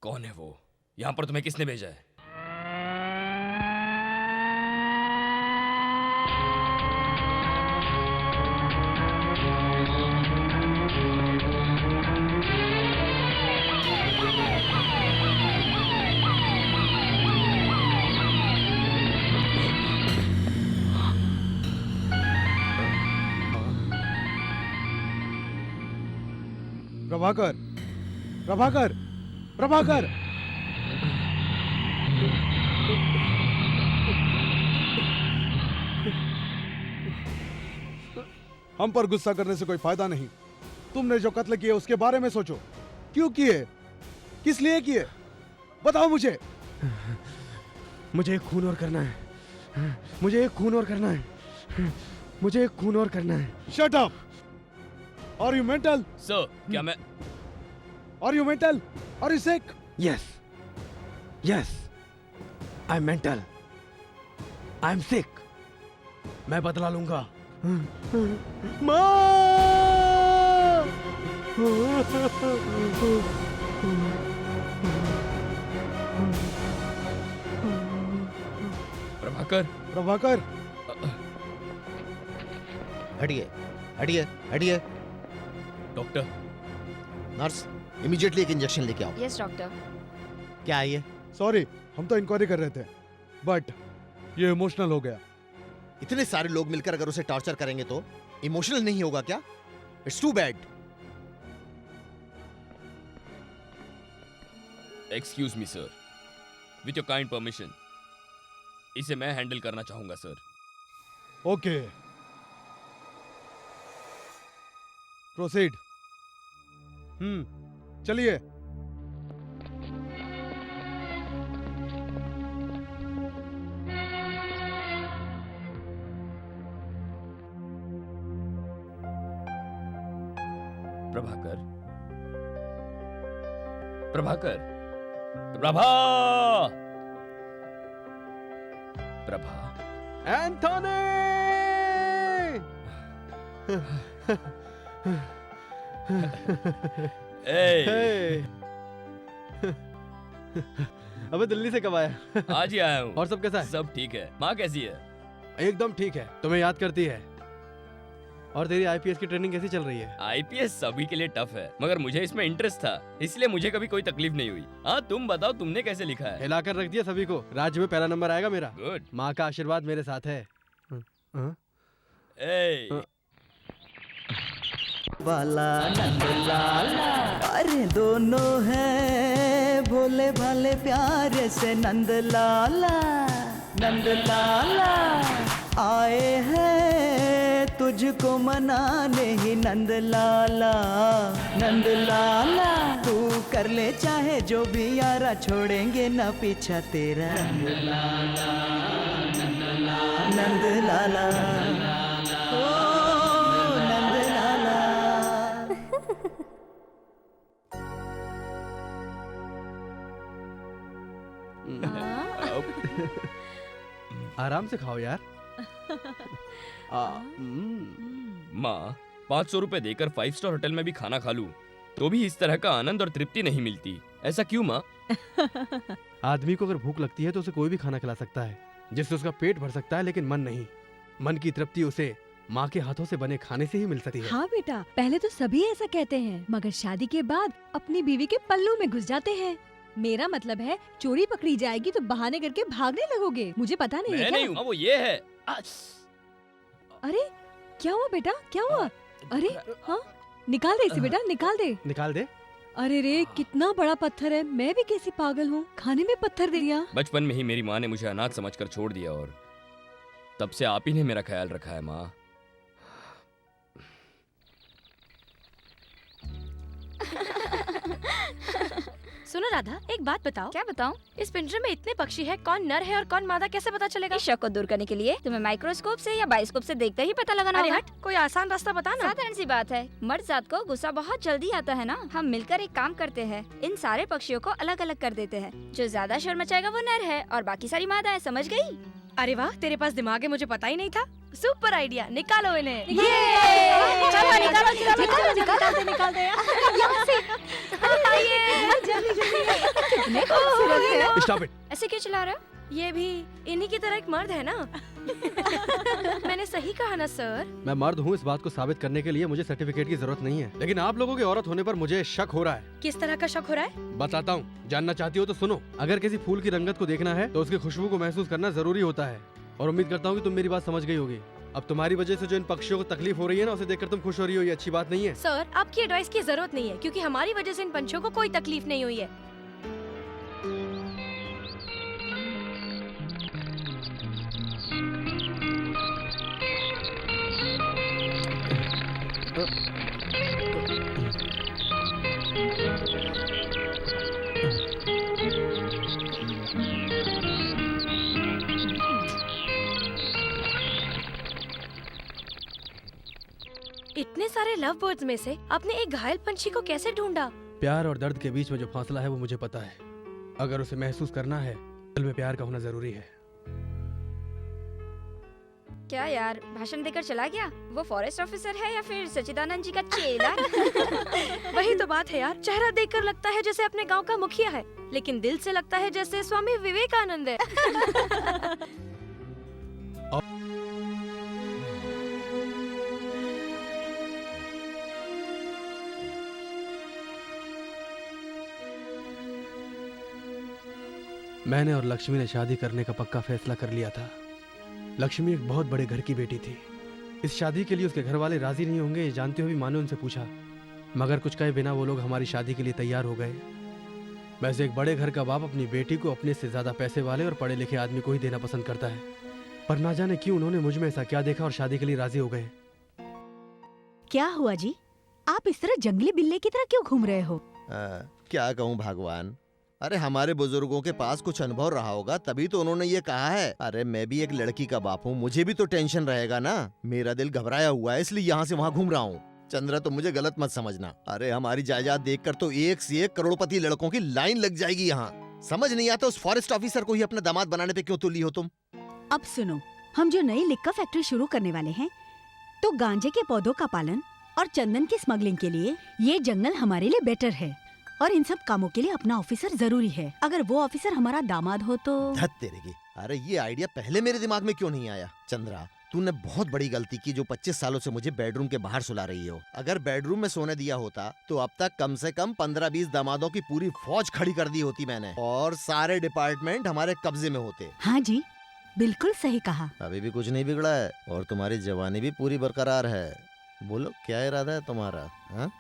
कौन है वो? यहाँ पर तुम्हें किसने भेजा है? प्रभाकर, प्रभाकर, प्रभाकर। हम पर गुस्सा करने से कोई फायदा नहीं। तुमने जो कत्ल किए उसके बारे में सोचो। क्यों किए, किस लिए किए, बताओ मुझे। मुझे एक खून और करना है, मुझे एक खून और करना है, मुझे एक खून और करना है। Shut up. Are you mental? Sir, क्या मैं are you mental? Are you sick? Yes yes, I am mental, I am sick. मैं बदला लूंगा। प्रभाकर, प्रभाकर, हटिए हटिए हटिए। डॉक्टर, नर्स, इमीडिएटली एक इंजेक्शन लेके आओ। Yes doctor. क्या है ये? सॉरी, हम तो इंक्वायरी कर रहे थे, बट ये इमोशनल हो गया। इतने सारे लोग मिलकर अगर उसे टॉर्चर करेंगे तो इमोशनल नहीं होगा क्या? It's too bad. Excuse me sir, with your kind permission, इसे मैं हैंडल करना चाहूंगा सर। Okay, proceed. चलिए। प्रभाकर, प्रभाकर, प्रभा, प्रभा, एंथोनी! अबे दिल्ली से कब आया? आज ही आया हूँ। और सब कैसा है? सब ठीक है। माँ कैसी है? एकदम ठीक है, तुम्हें याद करती है। और तेरी आईपीएस की ट्रेनिंग कैसी चल रही है? आईपीएस सभी के लिए टफ है, मगर मुझे इसमें इंटरेस्ट था, इसलिए मुझे कभी कोई तकलीफ नहीं हुई। हाँ, तुम बताओ, तुमने कैसे लिखा है? हिलाकर रख दिया सभी को। राज्य में पहला नंबर आएगा मेरा। गुड। माँ का आशीर्वाद मेरे साथ है। वाला नंद लाला, अरे दोनों हैं भोले भाले प्यारे से नंद लाला। नंद लाला आए हैं तुझको मनाने ही नंद लाला। नंद लाला तू कर ले चाहे जो भी यारा, छोड़ेंगे ना पीछा तेरा। नंद लाला, नंद लाला, नंद लाला, ओ नंद लाला। आराम से खाओ यार। माँ, 500 रुपए देकर 5 स्टार होटल में भी खाना खा लूं, तो भी इस तरह का आनंद और तृप्ति नहीं मिलती। ऐसा क्यों माँ? आदमी को अगर भूख लगती है तो उसे कोई भी खाना खिला सकता है, जिससे उसका पेट भर सकता है, लेकिन मन नहीं। मन की तृप्ति उसे माँ के हाथों से बने खाने से ही मिल सकती है। हाँ बेटा, पहले तो सभी ऐसा कहते हैं, मगर शादी के बाद अपनी बीवी के पल्लू में घुस जाते हैं। मेरा मतलब है, चोरी पकड़ी जाएगी तो बहाने करके भागने लगोगे। मुझे पता नहीं है मैं क्या? नहीं हूँ, वो ये है। अरे क्या हुआ बेटा, क्या हुआ? अरे हाँ, निकाल दे इसे बेटा, निकाल दे। निकाल दे। अरे रे, कितना बड़ा पत्थर है। मैं भी कैसी पागल हूँ, खाने में पत्थर दे दिया। बचपन में ही मेरी माँ ने मुझे अनाथ समझकर छोड़ दिया, और तब से आप ही ने मेरा ख्याल रखा है माँ। सुनो राधा, एक बात बताओ। क्या बताऊं? इस पिंजरे में इतने पक्षी हैं, कौन नर है और कौन मादा कैसे पता चलेगा? इस शक को दूर करने के लिए तुम्हें माइक्रोस्कोप से या बायोस्कोप से देखते ही पता लगाना अरे होगा। हट, कोई आसान रास्ता बता ना। साधारण सी बात है, मर्द जात को गुस्सा बहुत जल्दी आता है ना। हम मिलकर एक काम करते हैं, इन सारे पक्षियों को अलग अलग कर देते हैं। जो ज्यादा शोर मचाएगा वो नर है और बाकी सारी मादा है। समझ गई? अरे वाह, तेरे पास दिमाग है, मुझे पता ही नहीं था। सुपर आइडिया, निकालो इन्हें। चलो निकालो निकालो निकाल दे यहाँ से। जल्दी जल्दी। कितने खूबसूरत है। Stop it. ऐसे क्यों चिल्ला रहे हो? ये भी इन्हीं की तरह एक मर्द है ना? मैंने सही कहा ना सर? मैं मर्द हूँ, इस बात को साबित करने के लिए मुझे सर्टिफिकेट की जरूरत नहीं है, लेकिन आप लोगों के औरत होने पर मुझे शक हो रहा है। किस तरह का शक हो रहा है? बताता हूँ, जानना चाहती हो तो सुनो। अगर किसी फूल की रंगत को देखना है तो उसकी खुशबू को महसूस करना जरूरी होता है, और उम्मीद करता हूँ कि तुम मेरी बात समझ गई होगी। अब तुम्हारी वजह से जो इन पक्षियों को तकलीफ हो रही है ना, उसे देखकर तुम खुश हो रही हो, ये अच्छी बात नहीं है। सर, आपकी एडवाइस की जरूरत नहीं है, क्योंकि हमारी वजह से इन पंछियों को कोई तकलीफ नहीं हुई है। सारे लव बर्ड्स में से आपने एक घायल पंछी को कैसे ढूंढा? प्यार और दर्द के बीच में जो फासला है वो मुझे पता है। अगर उसे महसूस करना है, दिल में प्यार का होना जरूरी है। क्या यार, भाषण देकर चला गया? वो फॉरेस्ट ऑफिसर है या फिर सच्चिदानंद जी का चेला? वही तो बात है यार, चेहरा देखकर लगता है जैसे अपने गांव का मुखिया है, लेकिन दिल से लगता है जैसे स्वामी विवेकानंद है। मैंने और लक्ष्मी ने शादी करने का पक्का फैसला कर लिया था। लक्ष्मी एक बहुत बड़े घर की बेटी थी। इस शादी के लिए उसके घर वाले राजी नहीं होंगे ये जानते हुए भी माँ ने उनसे पूछा, मगर कुछ कहे बिना वो लोग हमारी शादी के लिए तैयार हो गए। वैसे एक बड़े घर का बाप अपनी बेटी को अपने से ज्यादा पैसे वाले और पढ़े लिखे आदमी को ही देना पसंद करता है, पर ना जाने क्यों उन्होंने मुझ में ऐसा क्या देखा और शादी के लिए राजी हो गए। क्या हुआ जी, आप इस तरह जंगली बिल्ली की तरह क्यों घूम रहे हो? क्या कहूँ भगवान, अरे हमारे बुजुर्गों के पास कुछ अनुभव रहा होगा तभी तो उन्होंने ये कहा है। अरे मैं भी एक लड़की का बाप हूँ, मुझे भी तो टेंशन रहेगा ना। मेरा दिल घबराया हुआ है इसलिए यहाँ से वहाँ घूम रहा हूँ। चंद्रा तुम मुझे गलत मत समझना। अरे हमारी जायदाद देखकर तो एक से एक करोड़पति लड़कों की लाइन लग जाएगी यहाँ। समझ नहीं आता उस फॉरेस्ट ऑफिसर को ही अपना दामाद बनाने पे क्यों तुली हो तुम। अब सुनो, हम जो नई लिक्का फैक्ट्री शुरू करने वाले हैं, तो गांजे के पौधों का पालन और चंदन की स्मगलिंग के लिए ये जंगल हमारे लिए बेटर है, और इन सब कामों के लिए अपना ऑफिसर जरूरी है। अगर वो ऑफिसर हमारा दामाद हो तो। धत तेरे की, अरे ये आइडिया पहले मेरे दिमाग में क्यों नहीं आया। चंद्रा तूने बहुत बड़ी गलती की जो 25 सालों से मुझे बेडरूम के बाहर सुला रही हो। अगर बेडरूम में सोने दिया होता तो अब तक कम से कम 15-20 दामादों की पूरी फौज खड़ी कर दी होती मैंने, और सारे डिपार्टमेंट हमारे कब्जे में होते। हाँ जी, बिल्कुल सही कहा। अभी भी कुछ नहीं बिगड़ा है और तुम्हारी जवानी भी पूरी बरकरार है। बोलो क्या इरादा है तुम्हारा? हा?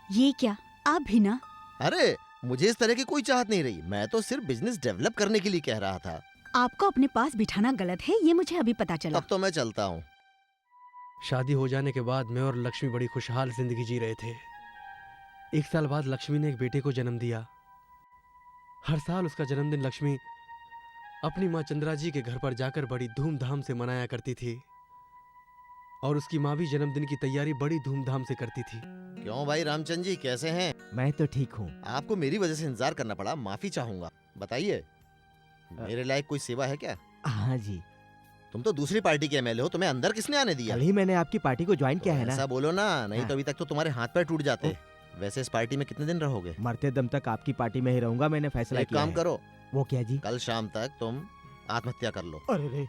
ये क्या, आप भी ना? अरे मुझे इस तरह की कोई चाहत नहीं रही, मैं तो सिर्फ बिजनेस डेवलप करने के लिए कह रहा था। आपको अपने पास बिठाना गलत है, ये मुझे अभी पता चला। अब तो मैं चलता हूँ। शादी हो जाने के बाद मैं और लक्ष्मी बड़ी खुशहाल जिंदगी जी रहे थे। 1 साल बाद लक्ष्मी ने एक बेटे को जन्म दिया। हर साल उसका जन्मदिन लक्ष्मी अपनी माँ चंद्रा जी के घर पर जाकर बड़ी धूमधाम से मनाया करती थी, और उसकी माँ भी जन्मदिन की तैयारी बड़ी धूमधाम से करती थी। क्यों भाई रामचंद्र जी, कैसे हैं? मैं तो ठीक हूँ। आपको मेरी वजह से इंतजार करना पड़ा, माफी चाहूंगा। बताइए मेरे लायक कोई सेवा है क्या? हाँ जी। तुम तो दूसरी पार्टी के एमएलए हो, तुम्हें अंदर किसने आने दिया? कल ही मैंने आपकी पार्टी को ज्वाइन किया है ना। ऐसा बोलो ना, नहीं हाँ। तो अभी तक तो तुम्हारे हाथ पैर टूट जाते। वैसे इस पार्टी में कितने दिन रहोगे? मरते दम तक आपकी पार्टी में ही रहूंगा, मैंने फैसला एक किया काम है। करो, वो क्या जी? कल शाम तक तुम आत्महत्या कर लो। अरे रे,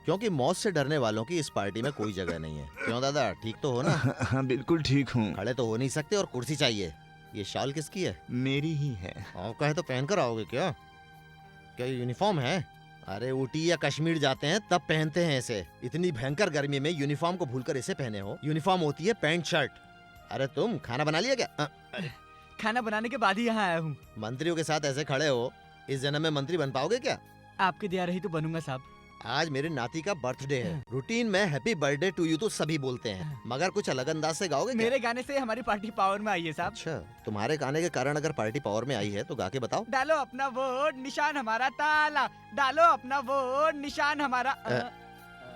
क्योंकि मौत से डरने वालों की इस पार्टी में कोई जगह नहीं है। क्यों दादा, ठीक तो हो ना? हाँ बिल्कुल ठीक हूँ। खड़े तो हो नहीं सकते और कुर्सी चाहिए। ये शाल किसकी है? मेरी ही है। आपका है तो पहन कर आओगे क्या? क्या यूनिफॉर्म है? अरे ऊटी या कश्मीर जाते हैं तब पहनते हैं इसे। इतनी भयंकर गर्मी में यूनिफॉर्म को भूलकर इसे पहने हो। यूनिफॉर्म होती है पैंट शर्ट। अरे तुम खाना बना लिया क्या? अरे खाना बनाने के बाद ही यहाँ आया हूँ। मंत्रियों के साथ ऐसे खड़े हो, इस जन्म में मंत्री बन पाओगे क्या? आपकी दया रही तो बनूंगा साहब। आज मेरे नाती का बर्थडे है। रूटीन में हैप्पी बर्थडे टू यू तो सभी बोलते हैं, मगर कुछ अलग अंदाज से गाओगे क्या? मेरे गाने से हमारी पार्टी पावर में आई है साहब। अच्छा, तुम्हारे गाने के कारण अगर पार्टी पावर में आई है तो गा के बताओ। डालो अपना वोट, निशान हमारा ताला, डालो अपना वोट, निशान हमारा।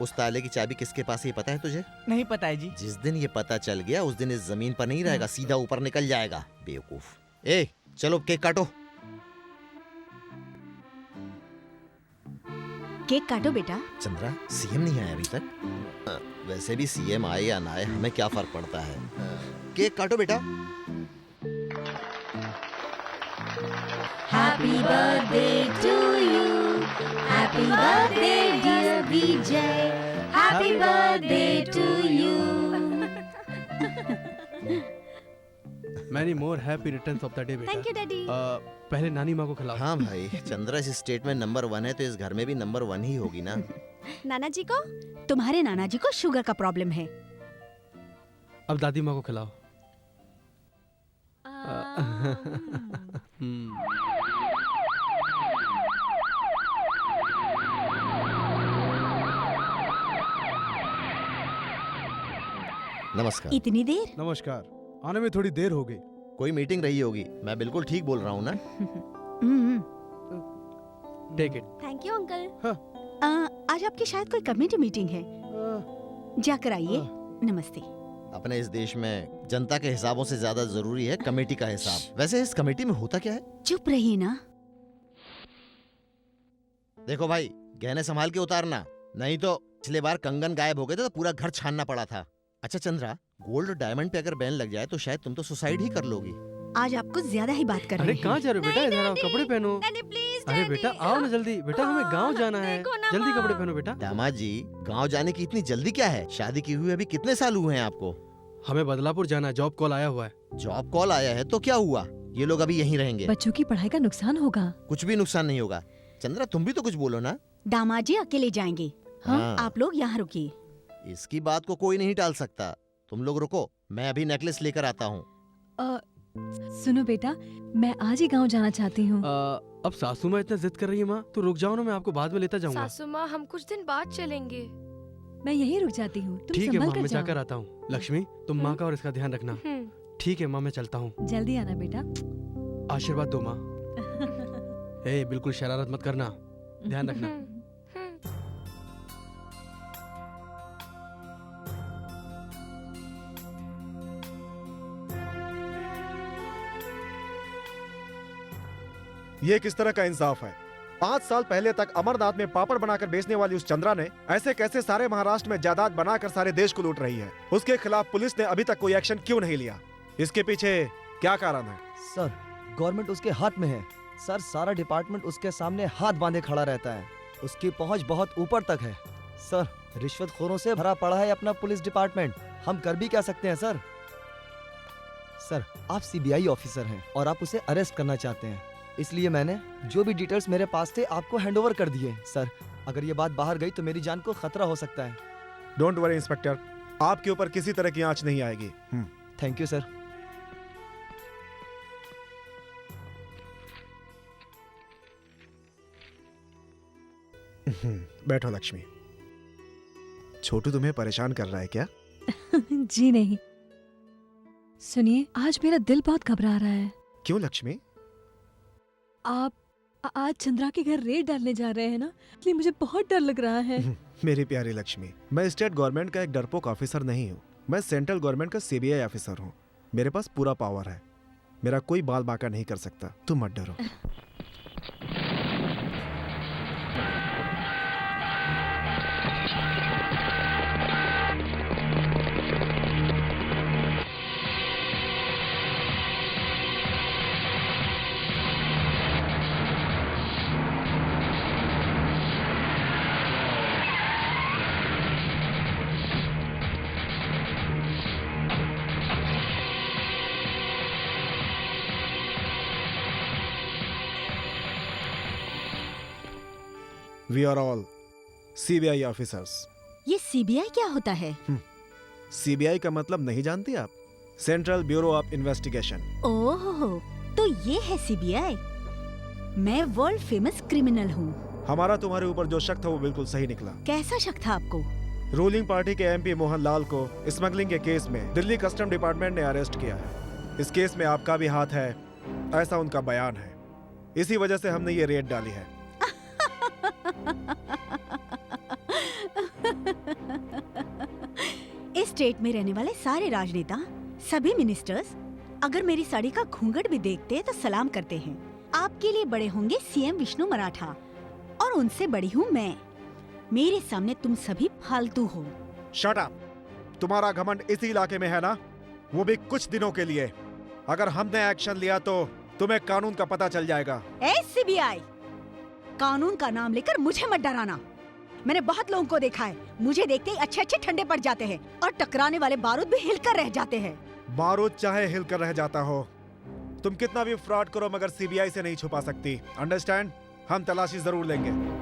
उस ताले की चाबी किसके पास है ये पता है तुझे? नहीं पता है जी। जिस दिन ये पता चल गया उस दिन इस जमीन पर नहीं रहेगा, सीधा ऊपर निकल जाएगा। बेवकूफ। ए चलो केक काटो। केक काटो बेटा। चंद्रा सीएम नहीं आया अभी तक। वैसे भी सीएम आए या ना आए हमें क्या फर्क पड़ता है। केक काटो बेटा। Happy birthday to you, happy birthday dear Vijay, happy birthday to you. Many more happy returns of the day बेटा। Thank you daddy. पहले नानी माँ को खिलाओ। हाँ भाई, चंद्रा इस स्टेट में नंबर 1 है तो इस घर में भी नंबर 1 ही होगी ना। नाना जी को? तुम्हारे नाना जी को शुगर का प्रॉब्लम है। अब दादी माँ को खिलाओ। नमस्कार। इतनी देर? नमस्कार, आने में थोड़ी देर हो गई। कोई मीटिंग रही होगी, मैं बिल्कुल ठीक बोल रहा हूँ ना? Take it. Thank you uncle. आज आपकी शायद कोई कमेटी मीटिंग है, जाकर आइए। नमस्ते। अपने इस देश में जनता के हिसाबों से ज्यादा जरूरी है कमेटी का हिसाब। वैसे इस कमेटी में होता क्या है? चुप रहिए ना। देखो भाई, गहने संभाल के उतारना, नहीं तो पिछले बार कंगन गायब हो गए थे तो पूरा घर छानना पड़ा था। अच्छा चंद्रा, गोल्ड और डायमंड पे अगर बैन लग जाए तो शायद तुम तो सुसाइड ही कर लोगी। आज आप कुछ ज्यादा ही बात कर रहे अरे हैं। कहाँ जा रहे हो बेटा? इधर आओ, कपड़े पहनो। अरे बेटा आओ ना जल्दी। बेटा हमें गांव जाना है, जल्दी कपड़े पहनो बेटा। दामाद जी, गांव जाने की इतनी जल्दी क्या है? शादी की हुई अभी कितने साल हुए हैं आपको? हमें बदलापुर जाना है, जॉब कॉल आया हुआ है। जॉब कॉल आया है तो क्या हुआ? ये लोग अभी यहीं रहेंगे। बच्चों की पढ़ाई का नुकसान होगा। कुछ भी नुकसान नहीं होगा। चंद्रा तुम भी तो कुछ बोलो ना। दामाद जी अकेले जाएंगे। हाँ। आप लोग यहाँ रुकिए। इसकी बात को कोई नहीं टाल सकता। तुम लोग रुको, मैं अभी नेकलेस लेकर आता हूँ। सुनो बेटा, मैं आज ही गांव जाना चाहती हूँ। अब सासू माँ इतना जिद कर रही है माँ, तो रुक जाओ ना, मैं आपको बाद में लेता जाऊंगा। सासू माँ, हम कुछ दिन बाद चलेंगे। मैं यहीं रुक जाती हूँ, तुम ठीक है संभल माँ, कर मैं जाओ। जाकर आता हूँ। लक्ष्मी तुम माँ का और इसका ध्यान रखना। ठीक है माँ, मैं चलता हूँ। जल्दी आना बेटा। आशीर्वाद दो माँ। ए, बिल्कुल शरारत मत करना, ध्यान रखना। ये किस तरह का इंसाफ है? 5 साल पहले तक अमरनाथ में पापड़ बनाकर बेचने वाली उस चंद्रा ने ऐसे कैसे सारे महाराष्ट्र में जायदाद बनाकर सारे देश को लूट रही है? उसके खिलाफ पुलिस ने अभी तक कोई एक्शन क्यों नहीं लिया? इसके पीछे क्या कारण है? सर, गवर्नमेंट उसके हाथ में है। सर, सारा डिपार्टमेंट उसके सामने हाथ बांधे खड़ा रहता है। उसकी पहुंच बहुत ऊपर तक है। सर, रिश्वतखोरों से भरा पड़ा है अपना पुलिस डिपार्टमेंट। हम कर भी क्या सकते हैं सर? सर, आप सीबीआई ऑफिसर हैं और आप उसे अरेस्ट करना चाहते हैं, इसलिए मैंने जो भी डिटेल्स मेरे पास थे आपको हैंडओवर कर दिए। सर, अगर ये बात बाहर गई तो मेरी जान को खतरा हो सकता है। डोंट वरी इंस्पेक्टर, आपके ऊपर किसी तरह की आंच नहीं आएगी। Thank you sir. बैठो लक्ष्मी। छोटू तुम्हें परेशान कर रहा है क्या? जी नहीं। सुनिए, आज मेरा दिल बहुत घबरा रहा है। क्यों लक्ष्मी? आप आज चंद्रा के घर रेड डालने जा रहे हैं ना, इसलिए मुझे बहुत डर लग रहा है। मेरी प्यारी लक्ष्मी, मैं स्टेट गवर्नमेंट का एक डरपोक ऑफिसर नहीं हूँ। मैं सेंट्रल गवर्नमेंट का सीबीआई ऑफिसर हूँ। मेरे पास पूरा पावर है। मेरा कोई बाल बांका नहीं कर सकता। तुम मत डरो। We are all CBI officers. ये सीबीआई क्या होता है? सीबीआई का मतलब नहीं जानती आप? Central bureau of investigation. Oh, तो ये है सीबीआई। मैं वर्ल्ड फेमस क्रिमिनल हूँ। हमारा तुम्हारे ऊपर जो शक था वो बिल्कुल सही निकला। कैसा शक था आपको? रूलिंग पार्टी के एमपी मोहन लाल को स्मगलिंग के केस में दिल्ली कस्टम डिपार्टमेंट ने अरेस्ट किया है। इस केस में आपका भी हाथ है, ऐसा उनका बयान है। इसी वजह से हमने ये रेड डाली है। इस स्टेट में रहने वाले सारे राजनेता, सभी मिनिस्टर्स अगर मेरी साड़ी का घूंघट भी देखते तो सलाम करते हैं। आपके लिए बड़े होंगे सीएम विष्णु मराठा और उनसे बड़ी हूँ मैं। मेरे सामने तुम सभी फालतू हो। Shut up. तुम्हारा घमंड इसी इलाके में है ना, वो भी कुछ दिनों के लिए। अगर हमने एक्शन लिया तो तुम्हें कानून का पता चल जाएगा। ए सीबीआई, कानून का नाम लेकर मुझे मत डराना। मैंने बहुत लोगों को देखा है, मुझे देखते ही अच्छे अच्छे ठंडे पड़ जाते हैं और टकराने वाले बारूद भी हिलकर रह जाते हैं। बारूद चाहे हिलकर रह जाता हो, तुम कितना भी फ्रॉड करो मगर सीबीआई से नहीं छुपा सकती। अंडरस्टैंड? हम तलाशी जरूर लेंगे।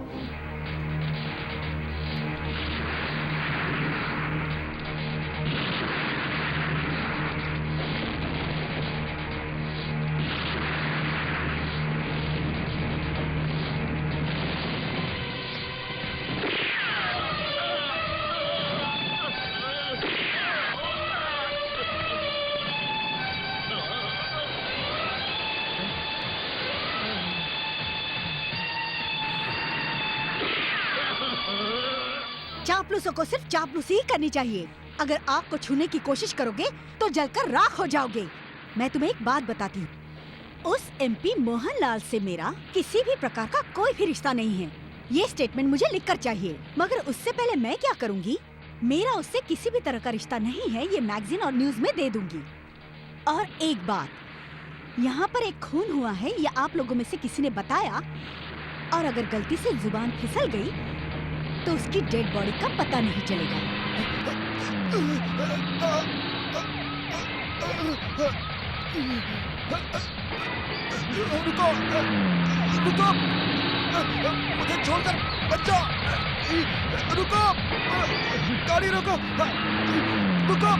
चापलूसों को सिर्फ चापलूसी ही करनी चाहिए। अगर आग को छूने की कोशिश करोगे तो जलकर राख हो जाओगे। मैं तुम्हें एक बात बताती हूँ, उस MP मोहन लाल से मेरा किसी भी प्रकार का कोई भी रिश्ता नहीं है। ये स्टेटमेंट मुझे लिखकर चाहिए। मगर उससे पहले मैं क्या करूँगी, मेरा उससे किसी भी तरह का रिश्ता नहीं है, ये मैगजीन और न्यूज में दे दूंगी। और एक बात, यहाँ पर एक खून हुआ है, ये आप लोगों में से किसी ने बताया, और अगर गलती से जुबान फिसल गई तो उसकी डेड बॉडी का पता नहीं चलेगा। रुको, रुको, मुझे छोड़कर मत जाओ। रुको, गाड़ी रोको, रुको।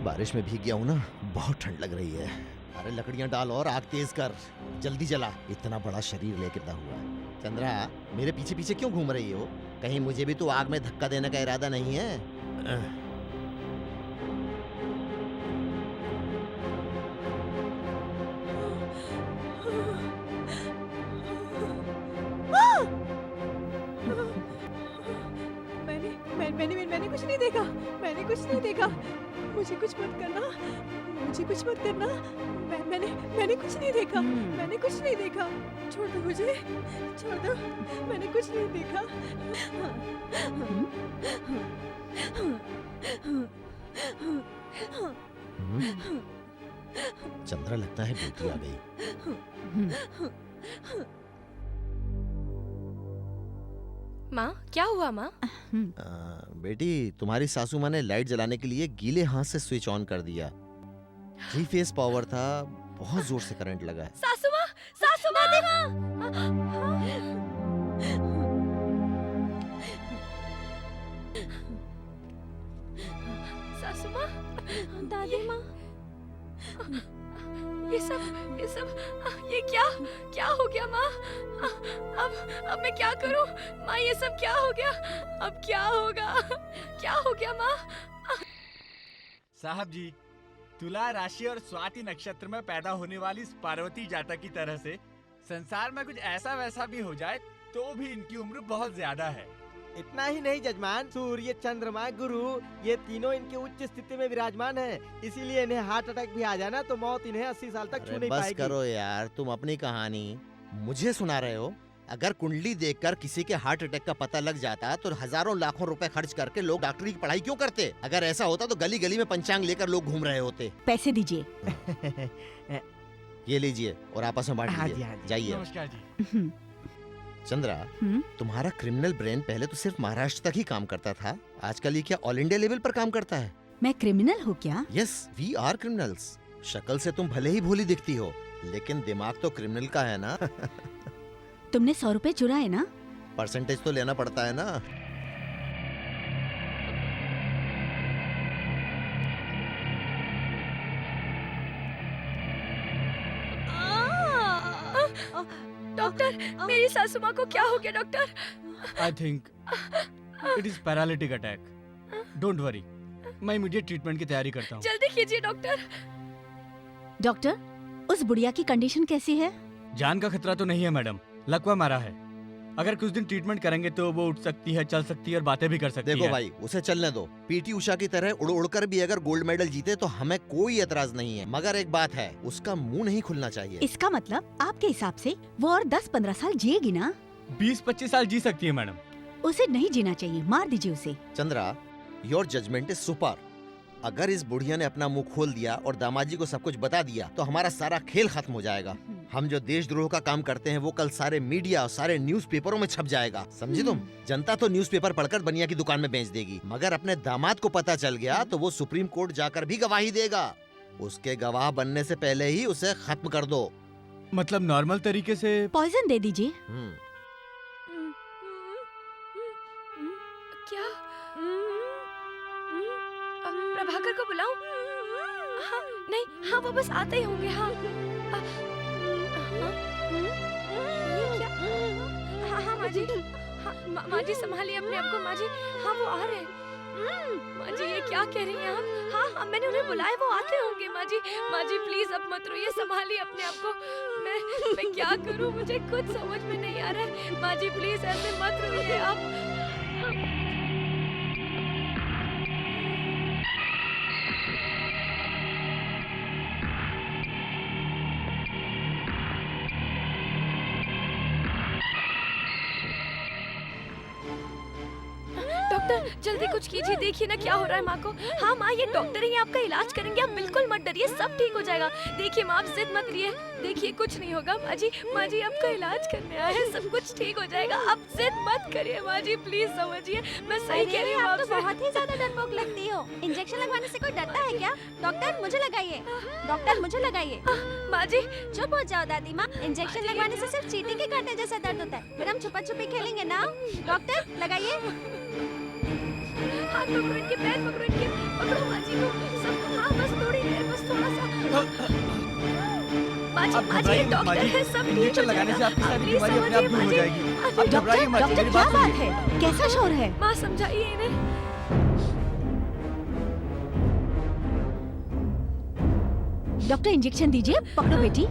बारिश में भीग गया हूँ ना, बहुत ठंड लग रही है। अरे लकड़ियां डाल और आग तेज कर, जल्दी जला। इतना बड़ा शरीर लेकर दा हुआ है। चंद्रा, मेरे पीछे पीछे क्यों घूम रही हो? कहीं मुझे भी तो आग में धक्का देने का इरादा नहीं है? मैंने कुछ नहीं देखा, मैंने कुछ नहीं देखा। मुझे कुछ मत करना, मुझे कुछ मत करना। मैंने कुछ नहीं देखा, मैंने कुछ नहीं देखा। छोड़ दो मुझे, छोड़ दो, मैंने कुछ नहीं देखा। चंद्रा, लगता है बेटी आ गई। माँ, क्या हुआ माँ? बेटी, तुम्हारी सासू माँ ने लाइट जलाने के लिए गीले हाथ से स्विच ऑन कर दिया। 3 फेज पावर था, बहुत जोर से करंट लगा है। सासू माँ, सासू माँ, सासू माँ, दादी माँ, ये सब ये क्या हो गया माँ? अब मैं क्या करूं माँ? ये सब क्या हो गया? अब क्या होगा? क्या हो गया माँ? साहब जी, तुला राशि और स्वाति नक्षत्र में पैदा होने वाली इस पार्वती जातक की तरह से संसार में कुछ ऐसा वैसा भी हो जाए तो भी इनकी उम्र बहुत ज्यादा है। इतना ही नहीं जजमान, सूर्य, चंद्रमा, गुरु, ये तीनों इनके उच्च स्थिति में विराजमान हैं। इसीलिए इन्हें हार्ट अटैक भी आ जाना तो मौत इन्हें 80 साल तक छू नहीं बस पाएगी। करो यार, तुम अपनी कहानी मुझे सुना रहे हो। अगर कुंडली देखकर किसी के हार्ट अटैक का पता लग जाता तो हजारों लाखों रुपए खर्च करके लोग डॉक्टरी की पढ़ाई क्यों करते? अगर ऐसा होता तो गली गली में पंचांग लेकर लोग घूम रहे होते। पैसे दीजिए। ये लीजिए और आपस में बांट लीजिए। जाइए। नमस्कार जी। चंद्रा, तुम्हारा क्रिमिनल ब्रेन पहले तो सिर्फ महाराष्ट्र तक ही काम करता था, आजकल ये क्या ऑल इंडिया लेवल पर काम करता है? मैं क्रिमिनल हूँ क्या? Yes, we are criminals. शक्ल से तुम भले ही भोली दिखती हो, लेकिन दिमाग तो क्रिमिनल का है ना। तुमने 100 रुपए चुराए ना? परसेंटेज तो लेना पड़ता है ना। डॉक्टर, मेरी सासू माँ को क्या हो गया doctor? I think it is paralytic attack. Don't worry, मैं इमीडिएट ट्रीटमेंट की तैयारी करता हूँ। जल्दी कीजिए डॉक्टर। डॉक्टर, उस बुढ़िया की कंडीशन कैसी है? जान का खतरा तो नहीं है मैडम, लकवा मारा है। अगर कुछ दिन ट्रीटमेंट करेंगे तो वो उठ सकती है, चल सकती है और बातें भी कर सकती है। देखो भाई, उसे चलने दो। पीटी उषा की तरह उड़ उड़कर भी अगर गोल्ड मेडल जीते तो हमें कोई एतराज नहीं है, मगर एक बात है, उसका मुंह नहीं खुलना चाहिए। इसका मतलब आपके हिसाब से वो और 10-15 साल जिएगी ना? 20-25 साल जी सकती है मैडम। उसे नहीं जीना चाहिए, मार दीजिए उसे। Chandra, your judgement is super. अगर इस बुढ़िया ने अपना मुंह खोल दिया और दामाजी को सब कुछ बता दिया तो हमारा सारा खेल खत्म हो जाएगा। हम जो देशद्रोह का काम करते हैं वो कल सारे मीडिया और सारे न्यूज़पेपरों में छप जाएगा, समझी तुम? जनता तो न्यूज़पेपर पढ़कर बनिया की दुकान में बेच देगी, मगर अपने दामाद को पता चल गया तो वो सुप्रीम कोर्ट जाकर भी गवाही देगा। उसके गवाह बनने से पहले ही उसे खत्म कर दो। मतलब नॉर्मल तरीके से पॉइजन दे दीजिए। क्या प्रभाकर को बुलाऊं? हाँ, नहीं, हाँ वो बस आते ही होंगे। हाँ ये क्या? हाँ हाँ माँ जी, हाँ माँ जी संभालिए अपने आप को माँ जी। हाँ वो आ रहे हैं। माँ जी ये क्या कह रही हैं आप? हाँ हाँ मैंने उन्हें बुलाया, वो आते होंगे माँ जी। माँ जी प्लीज अब मत रोइए, संभालिए अपने आप को। मैं क्या करूँ, मुझे कुछ समझ में नहीं आ रहा है। माँ जी प्लीज ऐसे मत रोइए आप। डॉक्टर जल्दी कुछ कीजिए, देखिए ना क्या हो रहा है माँ को। हाँ माँ ये डॉक्टर ही आपका इलाज करेंगे, आप बिल्कुल मत डरिए, सब ठीक हो जाएगा। देखिए माँ आप जिद मत करिए, देखिए कुछ नहीं होगा। माँ जी आपका इलाज करने आए हैं, सब कुछ ठीक हो जाएगा, आप जिद मत करिए माँ जी, प्लीज समझिए, मैं सही कह रही हूँ। आप तो बहुत ही ज्यादा डरपोक लगती हो। इंजेक्शन लगवाने से कोई डरता है क्या? डॉक्टर मुझे लगाइए, डॉक्टर मुझे लगाइए। माँ जी चुप हो जाओ दादी माँ, इंजेक्शन लगवाने से सिर्फ चींटी के काटने जैसा दर्द होता है, फिर हम छुपा छुपी खेलेंगे ना। डॉक्टर लगाइए। हाथ पकड़ो इनके, पैर पकड़ो इनके, पकड़ो माँ जी को सब। हाँ बस थोड़ी देर, बस थोड़ा सा। माँ जी ये डॉक्टर है, सब ठीक हो लगाने से जाएगा। आपकी सारी प्लीज बीमारी अपने आप दूर हो समझिए जाएगी। माँ जी। अब घबराइए मत, डॉक्टर मेरी क्या बात बात सुनिए। है? कैसा शोर है? माँ समझाइए इन्हें। डॉक्टर इंजेक्शन दीजिए, पकड़ो बेटी।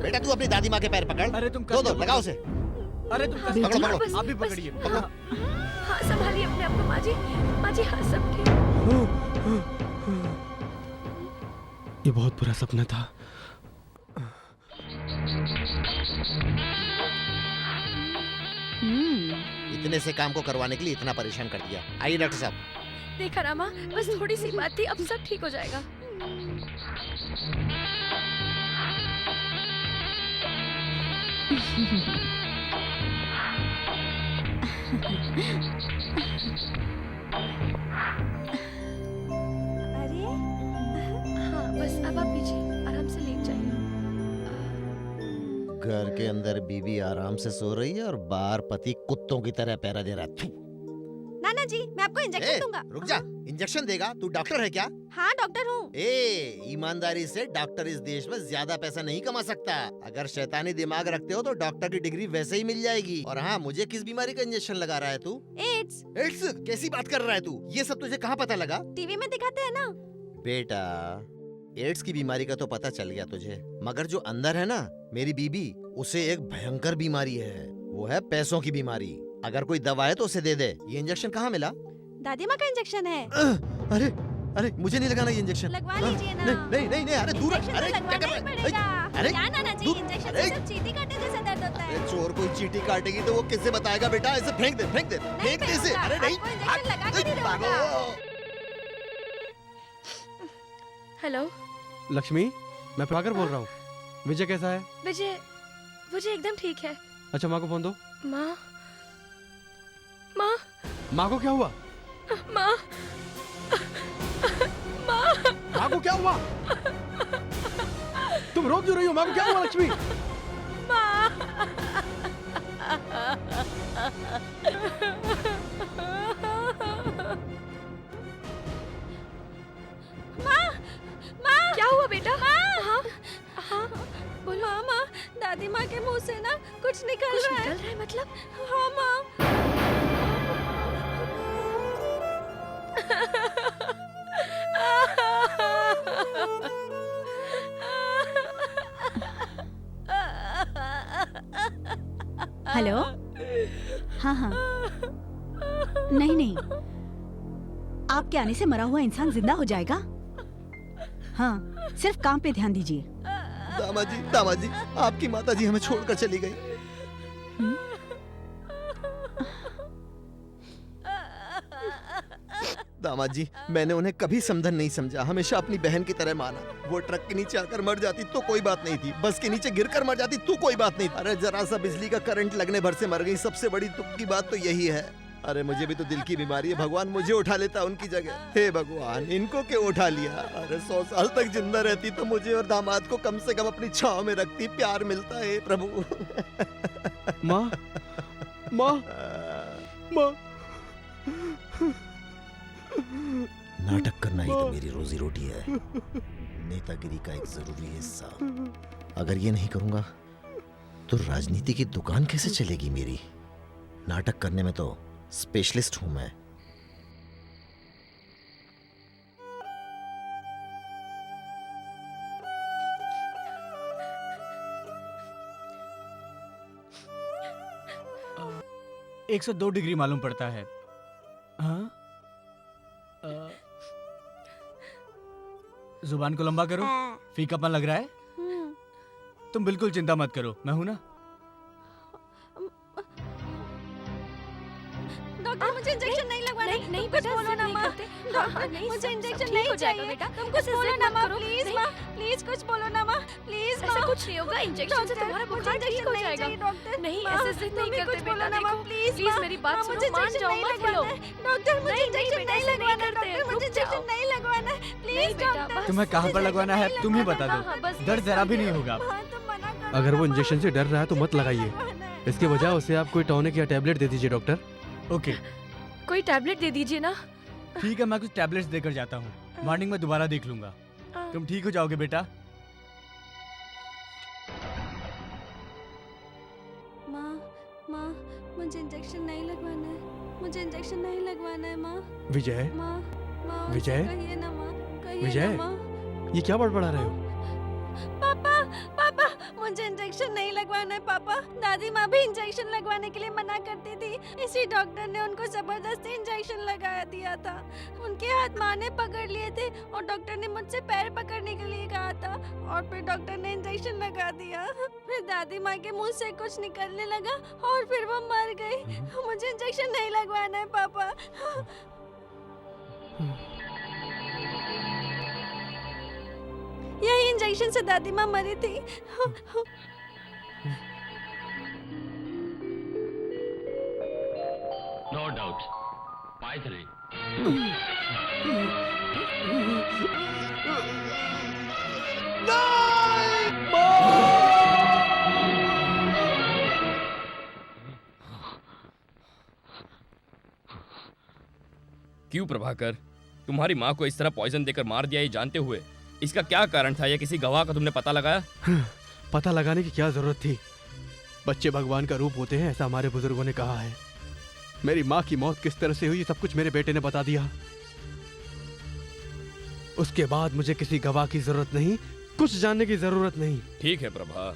बेटा तू अपनी दादी माँ के पैर पकड़। अरे तुम दो लगाओ उसे। अरे तुम पकड़ो पकड़ो। आप भी पकड़िए। हाँ संभालिए अपने आप को माँ जी। माँ जी हाँ सब ठीक। ये बहुत बुरा सपना था। इतने से काम को करवाने के लिए इतना परेशान कर दिया। आइए डॉक्टर साहब। देखा रामा, बस थोड़ी सी बात थी, अब सब ठीक हो जाएगा। अरे हाँ बस अब आप पीछे आराम से लेट जाइए। घर के अंदर बीवी आराम से सो रही है और बाहर पति कुत्तों की तरह पहरा दे रहा है। नाना जी मैं आपको इंजेक्शन दूंगा। रुक जा, इंजेक्शन देगा? तू डॉक्टर है क्या? हाँ डॉक्टर हूँ। ईमानदारी से डॉक्टर इस देश में ज्यादा पैसा नहीं कमा सकता। अगर शैतानी दिमाग रखते हो तो डॉक्टर की डिग्री वैसे ही मिल जाएगी। और हाँ, मुझे किस बीमारी का इंजेक्शन लगा रहा है तू? एड्स। एड्स? कैसी बात कर रहा है तू? ये सब तुझे कहाँ पता लगा? टीवी में दिखाते हैं ना। बेटा एड्स की बीमारी का तो पता चल गया तुझे, मगर जो अंदर है ना मेरी बीबी, उसे एक भयंकर बीमारी है, वो है पैसों की बीमारी। अगर कोई दवा है तो उसे दे दे। ये इंजेक्शन कहाँ मिला? दादी माँ का इंजेक्शन है। अरे अरे मुझे नहीं लगाना ये इंजेक्शन। लगवा लीजिए ना। नहीं नहीं नहीं, अरे दूर। इंजेक्शन अरे तो क्या कर लगवाना ही रहा है? पड़ेगा। अरे क्या नाना जी, इंजेक्शन से सिर्फ चींटी काटने जैसा दर्द होता है। अरे चोर कोई चींटी काटेगी तो वो किससे बताएगा बेटा? इसे फेंक दे फेंक दे फेंक दे इसे। अरे नहीं, इंजेक्शन लगा के नहीं दूंगा। हेलो लक्ष्मी, मैं प्रभाकर बोल रहा हूँ। विजय कैसा है? विजय एकदम ठीक है। अच्छा माँ को फोन दो। माँ माँ को क्या हुआ? माँ माँ को क्या हुआ? तुम रो क्यों रही हो? माँ को क्या हुआ लक्ष्मी? माँ क्या हुआ बेटा? हाँ हाँ बोलो। माँ दादी माँ के मुंह से ना कुछ निकल रहा है। निकल रहा है मतलब? हाँ माँ। हेलो हाँ हाँ, नहीं नहीं, आपके आने से मरा हुआ इंसान जिंदा हो जाएगा। हाँ, सिर्फ काम पे ध्यान दीजिए। दामाद जी, आपकी माता जी हमें छोड़कर चली गई। दामाद जी, मैंने उन्हें कभी समधन नहीं समझा, हमेशा अपनी बहन की तरह माना। वो ट्रक के नीचे आकर मर जाती तो कोई बात नहीं थी, बस के नीचे गिरकर मर जाती तो कोई बात नहीं। अरे जरा सा बिजली का करंट लगने भर से मर गई। सबसे बड़ी दुख की बात तो यही है। अरे मुझे भी तो दिल की बीमारी है, भगवान मुझे उठा लेता उनकी जगह। हे भगवान, इनको क्यों उठा लिया? अरे 100 साल तक जिंदा रहती तो मुझे और दामाद को कम से कम अपनी छांव में रखती, प्यार मिलता है प्रभु। माँ, माँ, माँ। नाटक करना ही तो मेरी रोजी रोटी है, नेतागिरी का एक जरूरी हिस्सा। अगर ये नहीं करूंगा तो राजनीति की दुकान कैसे चलेगी मेरी? नाटक करने में तो स्पेशलिस्ट हूं मैं। आ, 102 डिग्री मालूम पड़ता है। हाँ? जुबान को लंबा करो। फीकापन लग रहा है? तुम बिल्कुल चिंता मत करो, मैं हूं ना। डॉक्टर, मुझे इंजेक्शन नहीं लगवाना। नहीं कुछ बोलो ना माँ। डॉक्टर, मुझे इंजेक्शन नहीं चाहिए बेटा। तुम कुछ बोलो ना माँ, प्लीज माँ, प्लीज कुछ बोलो ना माँ, प्लीज। ऐसा कुछ नहीं होगा, इंजेक्शन से तुम्हारा बुखार ठीक हो जाएगा। डॉक्टर नहीं, ऐसे जिद नहीं करते बेटा। देखो प्लीज प्लीज मेरी बात सुनो, मान जाओ, मत हिलो। डॉक्टर, मुझे इंजेक्शन नहीं लगवाना। डॉक्टर, मुझे इंजेक्शन नहीं लगवाना, प्लीज डॉक्टर। तुम्हें कहाँ पर लगवाना है तुम ही बता दो, दर्द जरा भी नहीं होगा। अगर वो इंजेक्शन से डर रहा है तो मत लगाइए, इसके बजाय उसे आप कोई टॉनिक या टैबलेट दे दीजिए डॉक्टर। ओके, कोई टैबलेट दे दीजिए ना। ठीक है, मैं कुछ टैबलेट्स देकर जाता हूँ, मॉर्निंग में दोबारा देख लूंगा। तुम ठीक हो जाओगे बेटा। माँ, मुझे इंजेक्शन नहीं लगवाना है, मुझे इंजेक्शन नहीं लगवाना है माँ। विजय, माँ, विजय, कहिए ना माँ, कहिए विजय, ना माँ। ये क्या बड़बड़ा रहे हो? पापा, मुझे इंजेक्शन नहीं लगवाना है पापा। दादी माँ भी इंजेक्शन लगवाने के लिए मना करती थी, इसी डॉक्टर ने उनको जबरदस्ती इंजेक्शन लगा दिया था। उनके हाथ माँ ने पकड़ लिए थे और डॉक्टर ने मुझसे पैर पकड़ने के लिए कहा था, और फिर डॉक्टर ने इंजेक्शन लगा दिया। फिर दादी माँ के मुंह से कुछ निकलने लगा और फिर वो मर गई। मुझे इंजेक्शन नहीं लगवाना है पापा। यही इंजेक्शन से दादी माँ मरी थी। No doubt, Maithili. क्यों प्रभाकर, तुम्हारी माँ को इस तरह पॉइजन देकर मार दिया ये जानते हुए इसका क्या कारण था? या किसी गवाह का तुमने पता लगाया? पता लगाने की क्या जरूरत थी? बच्चे भगवान का रूप होते हैं, ऐसा हमारे बुजुर्गों ने कहा है। मेरी माँ की मौत किस तरह से हुई सब कुछ मेरे बेटे ने बता दिया। उसके बाद मुझे किसी गवाह की जरूरत नहीं, कुछ जानने की जरूरत नहीं। ठीक है प्रभा,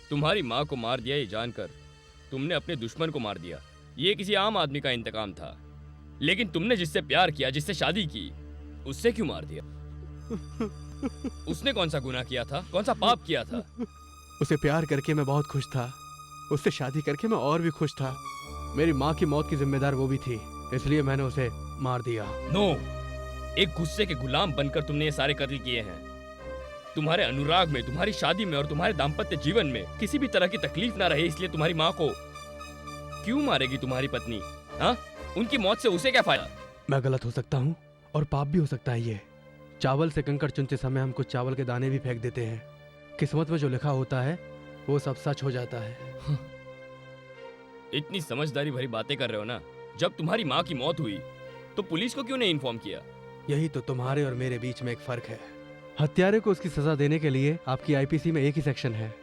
तुम्हारी माँ को मार दिया ये जानकर तुमने अपने दुश्मन को मार दिया। ये किसी आम आदमी का इंतकाम था, लेकिन तुमने जिससे प्यार किया, जिससे शादी की, उससे क्यों मार दिया? उसने कौन सा गुनाह किया था, कौन सा पाप किया था? उसे प्यार करके मैं बहुत खुश था, उससे शादी करके मैं और भी खुश था। मेरी माँ की मौत की जिम्मेदार वो भी थी, इसलिए मैंने उसे मार दिया। नो, एक गुस्से के गुलाम बनकर तुमने ये सारे कत्ल किए हैं। तुम्हारे अनुराग में, तुम्हारी शादी में और तुम्हारे दाम्पत्य जीवन में किसी भी तरह की तकलीफ ना रहे, इसलिए तुम्हारी माँ को क्यों मारेगी तुम्हारी पत्नी? हाँ, उनकी मौत से उसे क्या फायदा? मैं गलत हो सकता हूँ और पाप भी हो सकता है। ये चावल से कंकड़ चुनते समय हम कुछ चावल के दाने भी फेंक देते हैं। किस्मत में जो लिखा होता है वो सब सच हो जाता है। इतनी समझदारी भरी बातें कर रहे हो ना। जब तुम्हारी माँ की मौत हुई तो पुलिस को क्यों नहीं इन्फॉर्म किया? यही तो तुम्हारे और मेरे बीच में एक फर्क है। हत्यारे को उसकी सजा देने के लिए आपकी आईपीसी में एक ही सेक्शन है,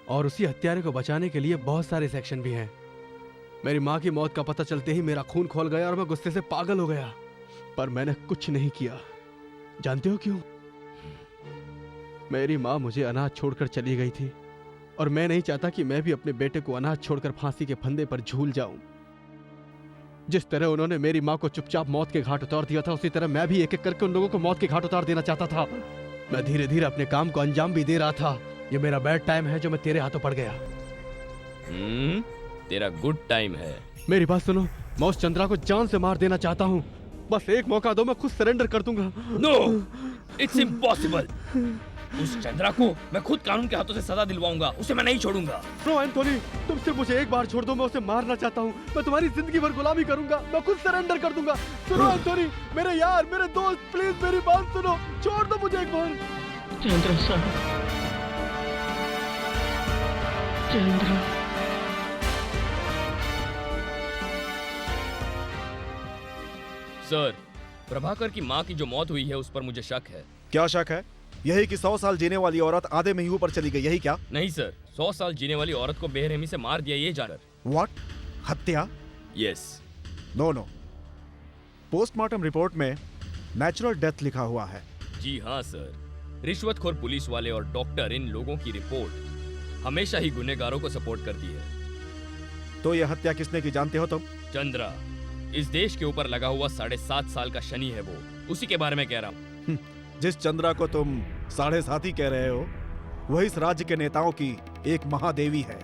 और उसी हत्यारे को बचाने के लिए बहुत सारे सेक्शन भी हैं। मेरी माँ की मौत का पता चलते ही मेरा खून खौल गया और मैं गुस्से से पागल हो गया, पर मैंने कुछ नहीं किया। जानते हो क्यों? मेरी माँ मुझे अनाथ छोड़कर चली गई थी, और मैं नहीं चाहता कि मैं भी अपने बेटे को अनाथ छोड़कर फांसी के फंदे पर झूल जाऊं। जिस तरह उन्होंने मेरी माँ को चुपचाप मौत के घाट उतार दिया था, उसी तरह मैं भी एक एक करके उन लोगों को मौत के घाट उतार देना चाहता था। मैं धीरे धीरे अपने काम को अंजाम भी दे रहा था। ये मेरा बैड टाइम है जो मैं तेरे हाथों पड़ गया। तेरा गुड टाइम है। मेरी बात सुनो, मैं उस चंद्रा को जान से मार देना चाहता हूँ। बस एक मौका दो, मैं खुद सरेंडर कर दूंगा। No, it's impossible. उस चंद्रा को मैं खुद कानून के हाथों से सजा दिलवाऊंगा, उसे मैं नहीं छोड़ूंगा। नो एंथोनी, तुम सिर्फ मुझे एक बार छोड़ दो, मैं उसे मारना चाहता हूँ। मैं तुम्हारी जिंदगी भर गुलामी करूंगा, मैं खुद सरेंडर कर दूंगा। सुनो एंथोनी, मेरे यार, मेरे दोस्त, प्लीज मेरी बात सुनो, छोड़ दो मुझे एक बार। चंद्रा साहब, चंद्रा। सर, प्रभाकर की माँ की जो मौत हुई है उस पर मुझे शक है। क्या शक है? यही कि 100 साल जीने वाली औरत आधे में ही ऊपर चली गई, यही क्या? नहीं सर, 100 साल जीने वाली औरत को बेरहमी से मार दिया ये जानकर। व्हाट? हत्या? यस। नो। पोस्टमार्टम रिपोर्ट में नेचुरल डेथ लिखा हुआ है। जी हाँ सर, रिश्वतखोर पुलिस वाले और डॉक्टर, इन लोगों की रिपोर्ट हमेशा ही गुनहगारों को सपोर्ट करती है। तो यह हत्या किसने की जानते हो तुम? चंद्रा, इस देश के ऊपर लगा हुआ 7.5 साल का शनि है वो, उसी के बारे में कह रहा हूँ। जिस चंद्रा को तुम 7.5 ही कह रहे हो, वही इस राज्य के नेताओं की एक महादेवी है।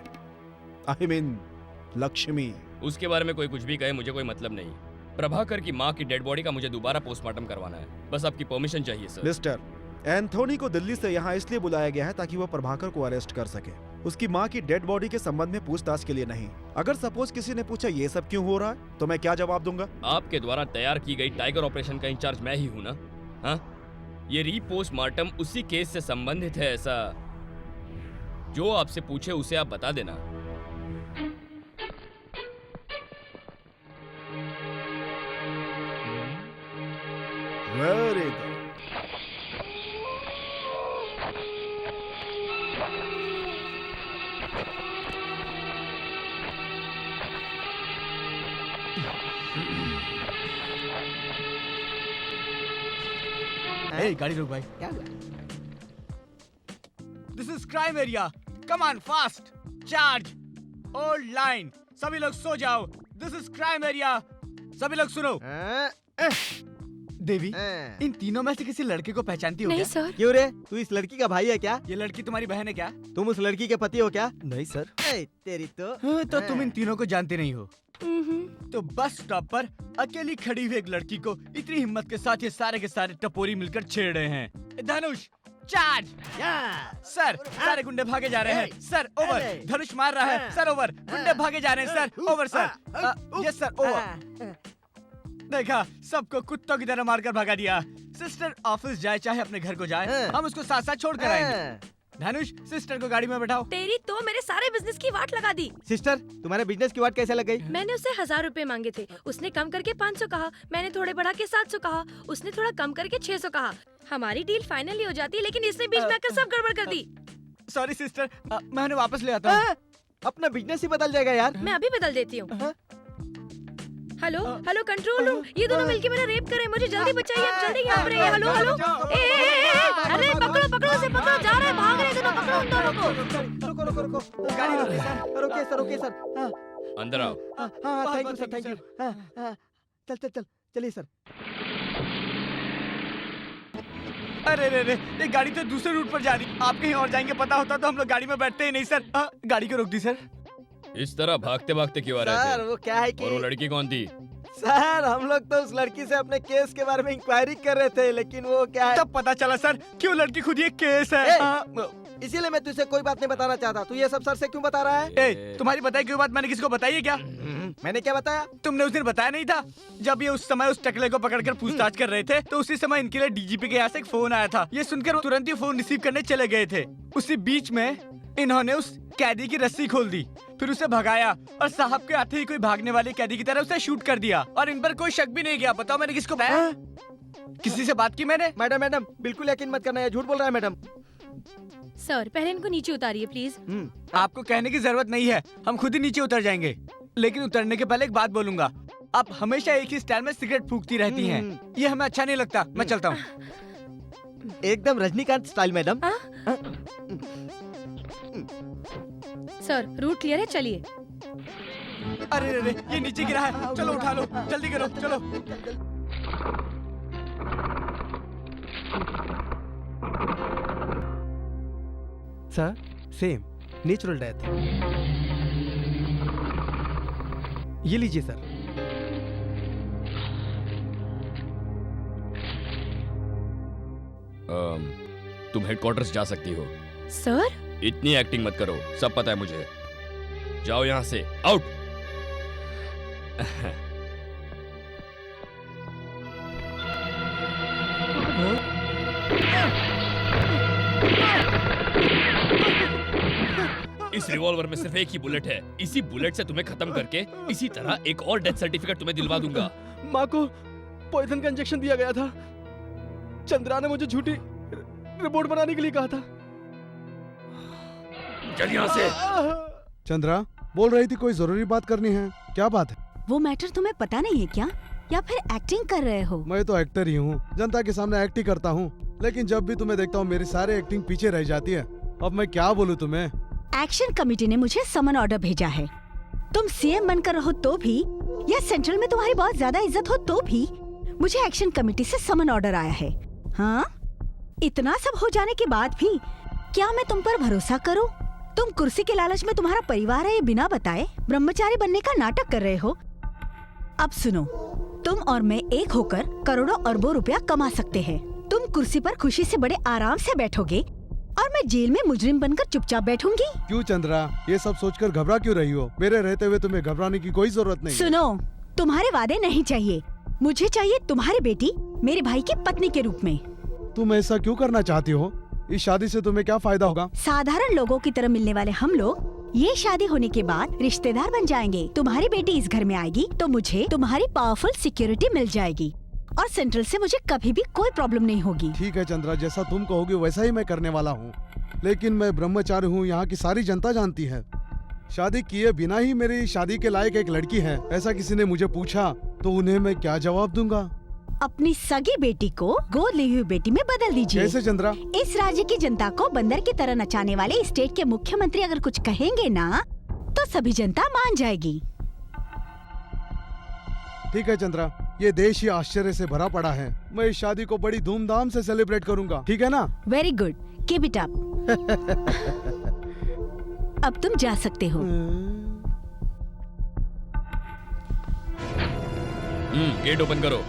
I mean Lakshmi. उसके बारे में कोई कुछ भी कहे, मुझे कोई मतलब नहीं। प्रभाकर की माँ की डेड बॉडी का मुझे दोबारा पोस्टमार्टम करवाना है, बस आपकी परमिशन चाहिए सर। मिस्टर, एंथोनी को दिल्ली से यहाँ इसलिए बुलाया गया है ताकि वो प्रभाकर को अरेस्ट कर सके, उसकी माँ की डेड बॉडी के संबंध में पूछताछ के लिए नहीं। अगर सपोज किसी ने पूछा ये सब क्यों हो रहा है, तो मैं क्या जवाब दूंगा? आपके द्वारा तैयार की गई टाइगर ऑपरेशन का इंचार्ज मैं ही हूँ ना। हाँ, ये रीपोस्टमार्टम उसी केस से संबंधित है, ऐसा जो आपसे पूछे उसे आप बता देना। Very good. ए, गाड़ी रोक भाई। क्या हुआ? This is crime area, come on fast, charge, hold line, सभी लोग सो जाओ। दिस इज क्राइम एरिया, सभी लोग सुनो। देवी, इन तीनों में से किसी लड़के को पहचानती हो नहीं क्या? सर। क्यों रे, तू इस लड़की का भाई है क्या? ये लड़की तुम्हारी बहन है क्या? तुम उस लड़की के पति हो क्या? नहीं सर। तेरी तो तो तुम इन तीनों को जानते नहीं हो। तो बस स्टॉप पर अकेली खड़ी हुई एक लड़की को इतनी हिम्मत के साथ ये सारे के सारे टपोरी मिलकर छेड़ रहे हैं। धनुष, चार्ज। सर, सारे गुंडे भागे जा रहे हैं। Sir, over. धनुष मार रहा है। Sir, over. गुंडे भागे जा रहे हैं। Sir, over. Sir, yes sir, over. देखा, सबको कुत्तों की तरह मारकर भगा दिया। सिस्टर ऑफिस जाए चाहे अपने घर को जाए, हम उसको साथ साथ छोड़ कर आएंगे। धनुष, सिस्टर को गाड़ी में बैठाओ। तेरी तो मेरे सारे बिजनेस की वाट लगा दी। सिस्टर, तुम्हारे बिजनेस की वाट कैसे लग गई? मैंने उससे 1000 रुपए मांगे थे, उसने कम करके 500 कहा। मैंने थोड़े बढ़ा के 700 कहा, उसने थोड़ा कम करके 600 कहा। हमारी डील फाइनली हो जाती, लेकिन इसने बीच में आकर सब गड़बड़ कर दी। सॉरी सिस्टर, मैं उन्हें वापस ले आता हूँ। अपना बिजनेस ही बदल जाएगा यार। मैं अभी बदल देती हूँ। हेलो हेलो कंट्रोल रूम, ये दोनों मिलके मेरा रेप करे, मुझे जल्दी बचाइए, आप जल्दी यहाँ पर आइए। हेलो हेलो, अरे पकड़ो पकड़ो उसे, पकड़ो, जा रहे हैं, भाग रहे हैं दोनों, पकड़ो उन दोनों को। रुको रुको रुको, गाड़ी रोकिए सर, रोकिए सर, रोकिए सर। अंदर आओ। हाँ, thank you sir, thank you. चल चल चल, चलिए सर। अरे रे रे, ये गाड़ी तो दूसरे रूट पर जा रही। आप कहीं और जाएंगे पता होता तो हम लोग गाड़ी में बैठते ही नहीं सर। गाड़ी को रोक दी सर। इस तरह भागते भागते क्यों आ रहे थे? सर, वो क्या है कि और वो लड़की कौन थी? सर, हम लोग तो उस लड़की से अपने केस के बारे में इंक्वायरी कर रहे थे, लेकिन वो क्या है, तब पता चला सर क्यों लड़की खुद ये केस है। इसीलिए मैं तुझसे कोई बात नहीं बताना चाहता। तू ये सब सर से क्यों बता रहा है? तुम्हारी बताई कोई बात मैंने किसी को बताई है क्या? मैंने क्या बताया? तुमने उस दिन बताया नहीं था जब ये उस समय उस टकले को पकड़कर पूछताछ कर रहे थे, तो उसी समय इनके लिए डीजीपी के यहाँ से एक फोन आया था। ये सुनकर वो तुरंत ही फोन रिसीव करने चले गए थे। उसी बीच में इन्होंने उस कैदी की रस्सी खोल दी, फिर उसे भगाया और साहब के आते ही कोई भागने वाले कैदी की तरह उसे शूट कर दिया और इन पर कोई शक भी नहीं गया। बताओ मैंने किसको बताया? किसी से बात की मैंने? मैडम मैडम, बिल्कुल यकीन मत करना, ये झूठ बोल रहा है मैडम। सर, पहले इनको नीचे उतारिए प्लीज। आपको कहने की जरूरत नहीं है, हम खुद ही नीचे उतर जाएंगे। लेकिन उतरने के पहले एक बात बोलूंगा, आप हमेशा एक ही स्टाइल में सिगरेट फूकती रहती हैं, ये हमें अच्छा नहीं लगता। मैं चलता हूँ। एकदम Rajinikanth style madam. Sir route clear है, चलिए। अरे अरे ये नीचे गिरा है, चलो उठा लो, जल्दी करो, चलो। Sir same natural death. ये लीजिए सर। तुम हेडक्वार्टर्स जा सकती हो। सर इतनी एक्टिंग मत करो, सब पता है मुझे। जाओ यहाँ से, आउट। इस रिवॉल्वर में सिर्फ एक ही बुलेट है। इसी बुलेट से तुम्हें खत्म करके इसी तरह एक और डेथ सर्टिफिकेट तुम्हें दिलवा दूंगा। माँ को पॉइजन का इंजेक्शन दिया गया था। चंद्रा ने मुझे झूठी रिपोर्ट बनाने के लिए कहा था। चल यहाँ से। चंद्रा बोल रही थी कोई जरूरी बात करनी है, क्या बात है? वो मैटर तुम्हें पता नहीं है क्या, या फिर एक्टिंग कर रहे हो? मैं तो एक्टर ही हूँ, जनता के सामने एक्ट ही करता हूँ, लेकिन जब भी तुम्हें देखता हूँ मेरी सारी एक्टिंग पीछे रह जाती है। अब मैं क्या बोलूँ तुम्हें? एक्शन कमेटी ने मुझे समन ऑर्डर भेजा है। तुम सीएम बनकर रहो तो भी, या सेंट्रल में तुम्हारी बहुत ज्यादा इज्जत हो तो भी, मुझे एक्शन कमेटी से समन ऑर्डर आया है। हाँ, इतना सब हो जाने के बाद भी क्या मैं तुम पर भरोसा करूं? तुम कुर्सी के लालच में तुम्हारा परिवार है ये बिना बताए ब्रह्मचारी बनने का नाटक कर रहे हो। अब सुनो, तुम और मैं एक होकर करोड़ों अरबों रुपया कमा सकते हैं। तुम कुर्सी पर खुशी से बड़े आराम से बैठोगे और मैं जेल में मुजरिम बनकर चुपचाप बैठूंगी। क्यों चंद्रा, ये सब सोचकर घबरा क्यों रही हो? मेरे रहते हुए तुम्हें घबराने की कोई जरूरत नहीं। सुनो, तुम्हारे वादे नहीं चाहिए, मुझे चाहिए तुम्हारी बेटी मेरे भाई की पत्नी के रूप में। तुम ऐसा क्यों करना चाहती हो? इस शादी से तुम्हें क्या फायदा होगा? साधारण लोगों की तरह मिलने वाले हम लोग ये शादी होने के बाद रिश्तेदार बन जाएंगे। तुम्हारी बेटी इस घर में आएगी तो मुझे तुम्हारी पावरफुल सिक्योरिटी मिल जाएगी और सेंट्रल से मुझे कभी भी कोई प्रॉब्लम नहीं होगी। ठीक है चंद्रा, जैसा तुम कहोगे वैसा ही मैं करने वाला हूँ, लेकिन मैं ब्रह्मचारी हूँ, यहाँ की सारी जनता जानती है। शादी किए बिना ही मेरी शादी के लायक एक लड़की है, ऐसा किसी ने मुझे पूछा तो उन्हें मैं क्या जवाब दूंगा? अपनी सगी बेटी को गोद ली हुई बेटी में बदल दीजिए। कैसे चंद्रा? इस राज्य की जनता को बंदर की तरह नचाने वाले स्टेट के मुख्यमंत्री अगर कुछ कहेंगे ना तो सभी जनता मान जाएगी। ठीक है चंद्रा, ये देश ही आश्चर्य से भरा पड़ा है। मैं इस शादी को बड़ी धूमधाम से सेलिब्रेट करूंगा, ठीक है ना? Very good, keep it up. अब तुम जा सकते हो। गेट ओपन करो।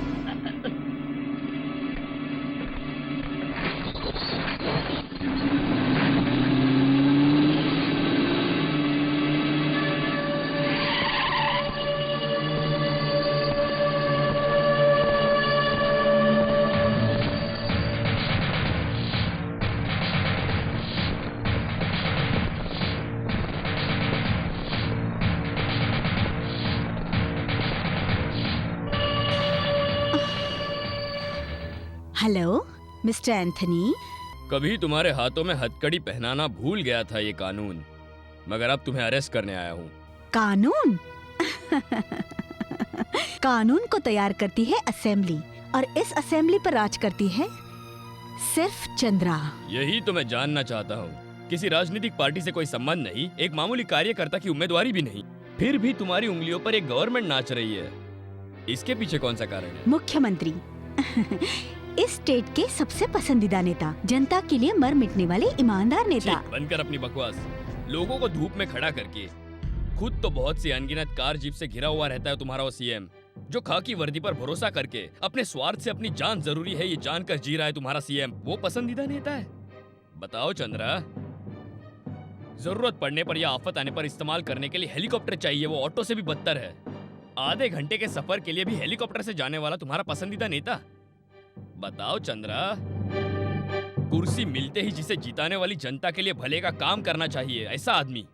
Hello mister Anthony. कभी तुम्हारे हाथों में हथकड़ी पहनाना भूल गया था ये कानून, मगर अब तुम्हें अरेस्ट करने आया हूँ। कानून? कानून को तैयार करती है असेंबली और इस असेंबली पर राज करती है सिर्फ चंद्रा। यही तो मैं जानना चाहता हूँ। किसी राजनीतिक पार्टी से कोई संबंध नहीं, एक मामूली कार्यकर्ता की उम्मीदवारी भी नहीं, फिर भी तुम्हारी उंगलियों पर एक गवर्नमेंट नाच रही है। इसके पीछे कौन सा कारण है? मुख्यमंत्री। इस स्टेट के सबसे पसंदीदा नेता, जनता के लिए मर मिटने वाले ईमानदार नेता। बनकर अपनी बकवास। लोगों को धूप में खड़ा करके खुद तो बहुत सी अनगिनत कार जीप से घिरा हुआ रहता है तुम्हारा वो सीएम, जो खाकी वर्दी पर भरोसा करके अपने स्वार्थ से अपनी जान जरूरी है ये जानकर जी रहा है तुम्हारा सीएम, वो पसंदीदा नेता है? बताओ चंद्रा, जरूरत पड़ने पर या आफत आने पर इस्तेमाल करने के लिए हेलीकॉप्टर चाहिए, वो ऑटो से भी बदतर है। आधे घंटे के सफर के लिए भी हेलीकॉप्टर से जाने वाला तुम्हारा पसंदीदा नेता? बताओ चंद्रा, कुर्सी मिलते ही जिसे जिताने वाली जनता के लिए भले का काम करना चाहिए, ऐसा आदमी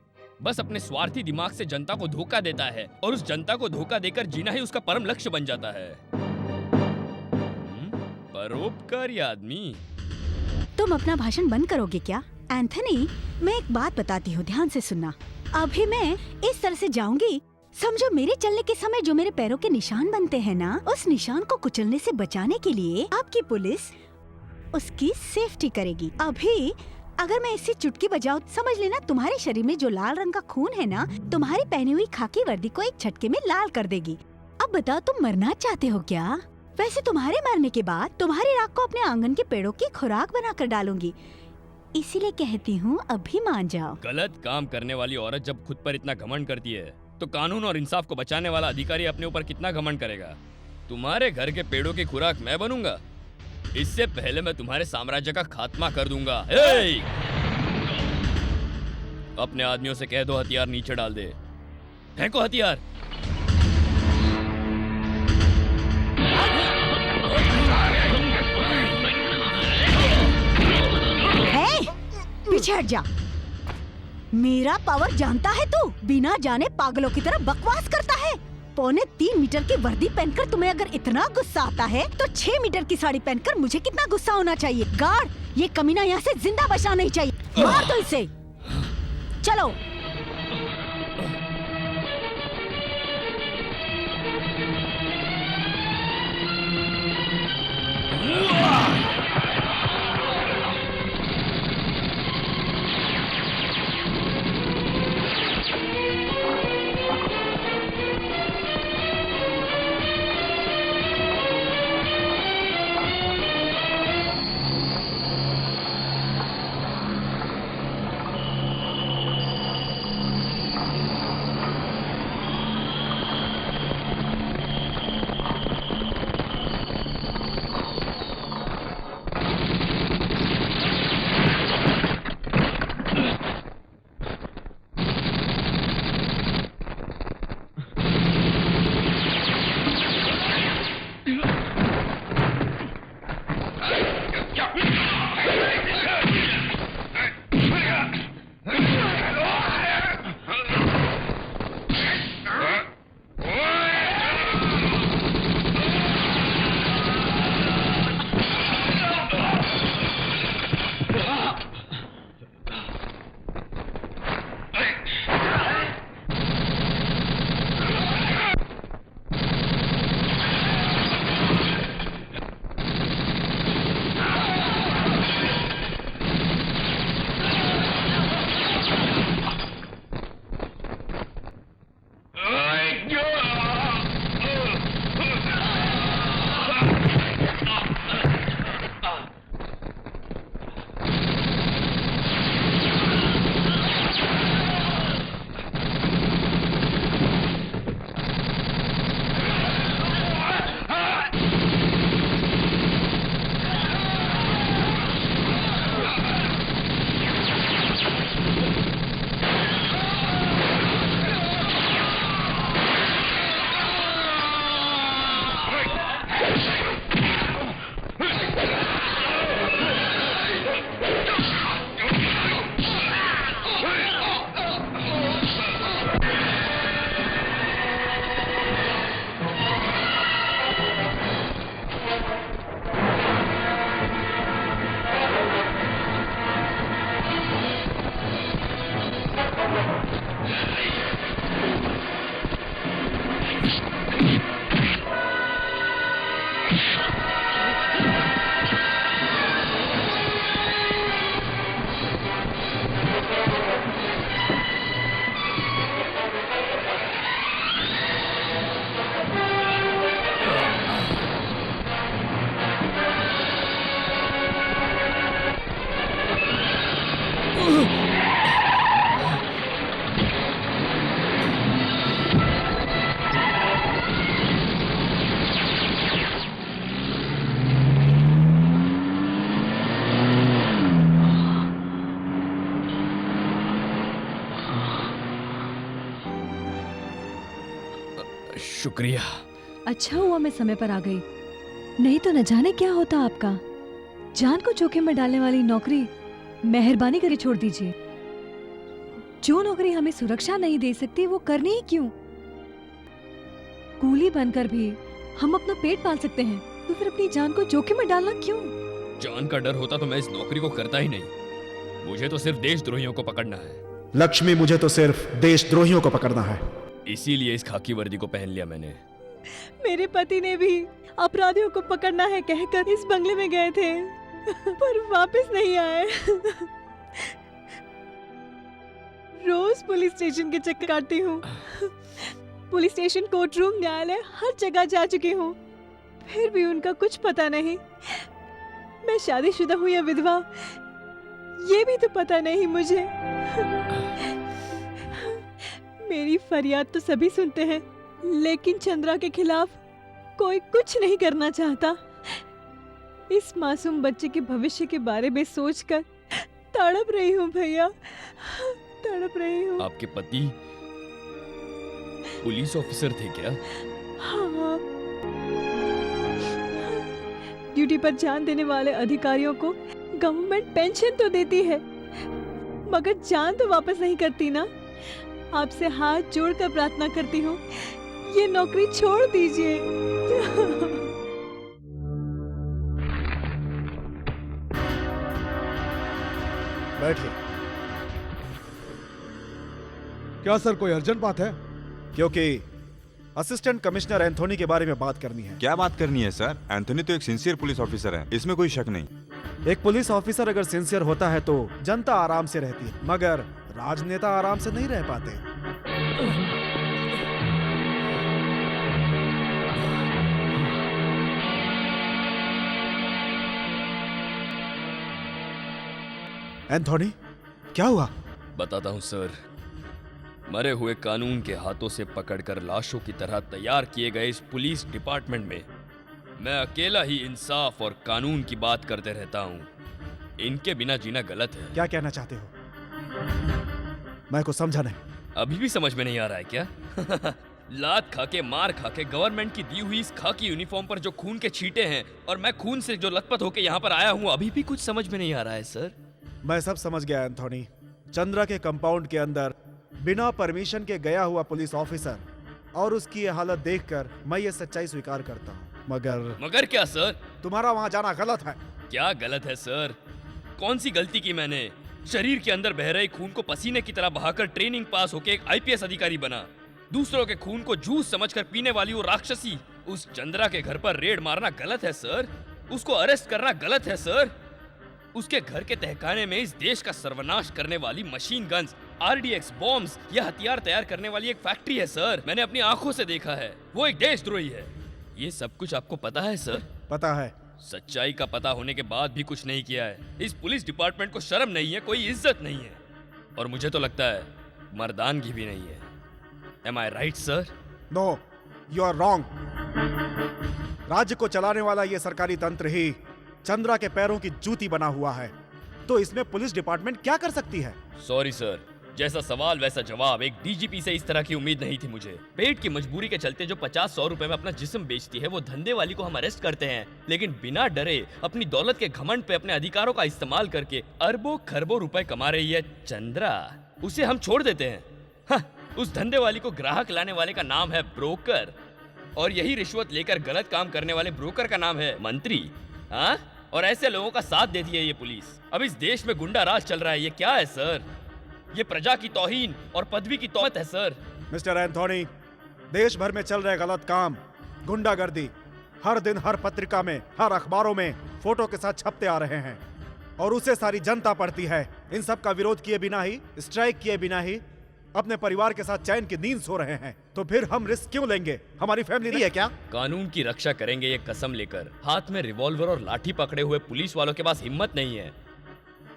बस अपने स्वार्थी दिमाग से जनता को धोखा देता है और उस जनता को धोखा देकर जीना ही उसका परम लक्ष्य बन जाता है। परोपकारी आदमी। तुम अपना भाषण बंद करोगे क्या? एंथनी, मैं एक बात बताती हूँ, ध्यान से सुनना। अभी मैं इस तरह से जाऊंगी, समझो मेरे चलने के समय जो मेरे पैरों के निशान बनते हैं ना, उस निशान को कुचलने से बचाने के लिए आपकी पुलिस उसकी सेफ्टी करेगी। अभी अगर मैं इससे चुटकी बजाऊं, समझ लेना तुम्हारे शरीर में जो लाल रंग का खून है ना, तुम्हारी पहनी हुई खाकी वर्दी को एक झटके में लाल कर देगी। अब बताओ, तुम मरना चाहते हो क्या? वैसे तुम्हारे मरने के बाद तुम्हारी राख को अपने आंगन के पेड़ों की खुराक बनाकर डालूंगी, इसीलिए कहती हूँ अभी मान जाओ। गलत काम करने वाली औरत जब खुद पर इतना घमंड करती है, तो कानून और इंसाफ को बचाने वाला अधिकारी अपने ऊपर कितना घमंड करेगा। तुम्हारे घर के पेड़ों की खुराक मैं बनूंगा? इससे पहले मैं तुम्हारे साम्राज्य का खात्मा कर दूंगा। अपने आदमियों से कह दो हथियार नीचे डाल दे। फेंको हथियार। पीछे हट जा। मेरा पावर जानता है तू? बिना जाने पागलों की तरह बकवास करता है। 3.25 मीटर की वर्दी पहनकर तुम्हें अगर इतना गुस्सा आता है, तो 6 मीटर की साड़ी पहनकर मुझे कितना गुस्सा होना चाहिए। गार्ड, ये कमीना यहाँ से जिंदा बचना नहीं चाहिए। मार दो इसे। चलो। शुक्रिया। अच्छा हुआ मैं समय पर आ गई, नहीं तो न जाने क्या होता आपका। जान को जोखिम में डालने वाली नौकरी मेहरबानी करे छोड़ दीजिए। जो नौकरी हमें सुरक्षा नहीं दे सकती वो करनी ही क्यों? कूली बनकर भी हम अपना पेट पाल सकते हैं, तो फिर अपनी जान को जोखिम में डालना क्यों? जान का डर होता तो मैं इस नौकरी को करता ही नहीं। मुझे तो सिर्फ देशद्रोहियों को पकड़ना है। लक्ष्मी, मुझे तो सिर्फ देशद्रोहियों को पकड़ना है। इसीलिए इस खाकी वर्दी को पहन लिया मैंने। मेरे पति ने भी अपराधियों को पकड़ना है कहकर इस बंगले में गए थे, पर वापस नहीं आए। रोज पुलिस स्टेशन के चक्कर काटती हूँ। पुलिस स्टेशन, कोर्ट रूम, न्यायालय, हर जगह जा चुकी हूँ, फिर भी उनका कुछ पता नहीं। मैं शादीशुदा हूँ या विधवा, ये भी तो पता नहीं मुझे। मेरी फरियाद तो सभी सुनते हैं, लेकिन चंद्रा के खिलाफ कोई कुछ नहीं करना चाहता। इस मासूम बच्चे के भविष्य के बारे में सोचकर तड़प रही हूँ भैया, तड़प रही हूँ। आपके पति पुलिस ऑफिसर थे क्या? हाँ, ड्यूटी पर जान देने वाले अधिकारियों को गवर्नमेंट पेंशन तो देती है, मगर जान तो वापस नहीं करती ना। आपसे हाथ जोड़कर प्रार्थना करती हूँ, ये नौकरी छोड़ दीजिए। बैठिए। क्या सर, कोई अर्जेंट बात है? क्योंकि असिस्टेंट कमिश्नर एंथोनी के बारे में बात करनी है। क्या बात करनी है सर? एंथोनी तो एक सिंसियर पुलिस ऑफिसर है, इसमें कोई शक नहीं। एक पुलिस ऑफिसर अगर सिंसियर होता है तो जनता आराम से रहती है, मगर राजनेता आराम से नहीं रह पाते। एंथोनी, क्या हुआ? बताता हूँ सर। मरे हुए कानून के हाथों से पकड़कर लाशों की तरह तैयार किए गए इस पुलिस डिपार्टमेंट में मैं अकेला ही इंसाफ और कानून की बात करते रहता हूँ। इनके बिना जीना गलत है। क्या कहना चाहते हो? मैं कुछ समझा नहीं। अभी भी समझ में नहीं आ रहा है क्या? लात खा के, मार खा के, गवर्नमेंट की दी हुई इस खाकी यूनिफॉर्म पर जो खून के छींटे हैं और मैं खून से जो लथपथ होके यहाँ पर आया हूँ, अभी भी कुछ समझ में नहीं आ रहा है सर। मैं सब समझ गया एंथोनी। चंद्रा के कंपाउंड के अंदर बिना परमिशन के गया हुआ पुलिस ऑफिसर और उसकी ये हालत देखकर मैं ये सच्चाई स्वीकार करता हूँ, मगर क्या सर? तुम्हारा वहाँ जाना गलत है। क्या गलत है सर? कौन सी गलती की मैंने? शरीर के अंदर बह रहे खून को पसीने की तरह बहाकर ट्रेनिंग पास होके एक आईपीएस अधिकारी बना। दूसरों के खून को जूस समझकर पीने वाली वो राक्षसी उस चंद्रा के घर पर रेड मारना गलत है सर। उसको अरेस्ट करना गलत है सर। उसके घर के तहखाने में इस देश का सर्वनाश करने वाली मशीन गन्स, आरडीएक्स बॉम्ब्स या हथियार तैयार करने वाली एक फैक्ट्री है सर। मैंने अपनी आंखों से देखा है। वो एक देशद्रोही है। ये सब कुछ आपको पता है सर? पता है। सच्चाई का पता होने के बाद भी कुछ नहीं किया है। इस पुलिस डिपार्टमेंट को शर्म नहीं है, कोई इज्जत नहीं है, और मुझे तो लगता है मर्दानगी भी नहीं है। Am I right, sir? No, you are wrong. राज्य को चलाने वाला ये सरकारी तंत्र ही चंद्रा के पैरों की जूती बना हुआ है, तो इसमें पुलिस डिपार्टमेंट क्या कर सकती है? सॉरी सर, जैसा सवाल वैसा जवाब। एक डीजीपी से इस तरह की उम्मीद नहीं थी मुझे। पेट की मजबूरी के चलते जो 50-100 रुपए में अपना जिस्म बेचती है, वो धंधे वाली को हम अरेस्ट करते हैं, लेकिन बिना डरे अपनी दौलत के घमंड पे अपने अधिकारों का इस्तेमाल करके अरबों खरबों रुपए कमा रही है चंद्रा, उसे हम छोड़ देते हैं। हाँ, उस धंधे वाली को ग्राहक लाने वाले का नाम है ब्रोकर, और यही रिश्वत लेकर गलत काम करने वाले ब्रोकर का नाम है मंत्री। हाँ, और ऐसे लोगों का साथ देती है ये पुलिस। अब इस देश में गुंडा राज चल रहा है। ये क्या है सर? ये प्रजा की तौहीन और पदवी की तौहमत है सर। मिस्टर एंथोनी, देश भर में चल रहे गलत काम, गुंडागर्दी हर दिन हर पत्रिका में, हर अखबारों में फोटो के साथ छपते आ रहे हैं, और उसे सारी जनता पढ़ती है। इन सब का विरोध किए बिना ही, स्ट्राइक किए बिना ही अपने परिवार के साथ चैन की नींद सो रहे हैं। तो फिर हम रिस्क क्यों लेंगे? हमारी फैमिली नहीं है क्या? कानून की रक्षा करेंगे ये कसम लेकर। हाथ में रिवॉल्वर और लाठी पकड़े हुए पुलिस वालों के पास हिम्मत नहीं है,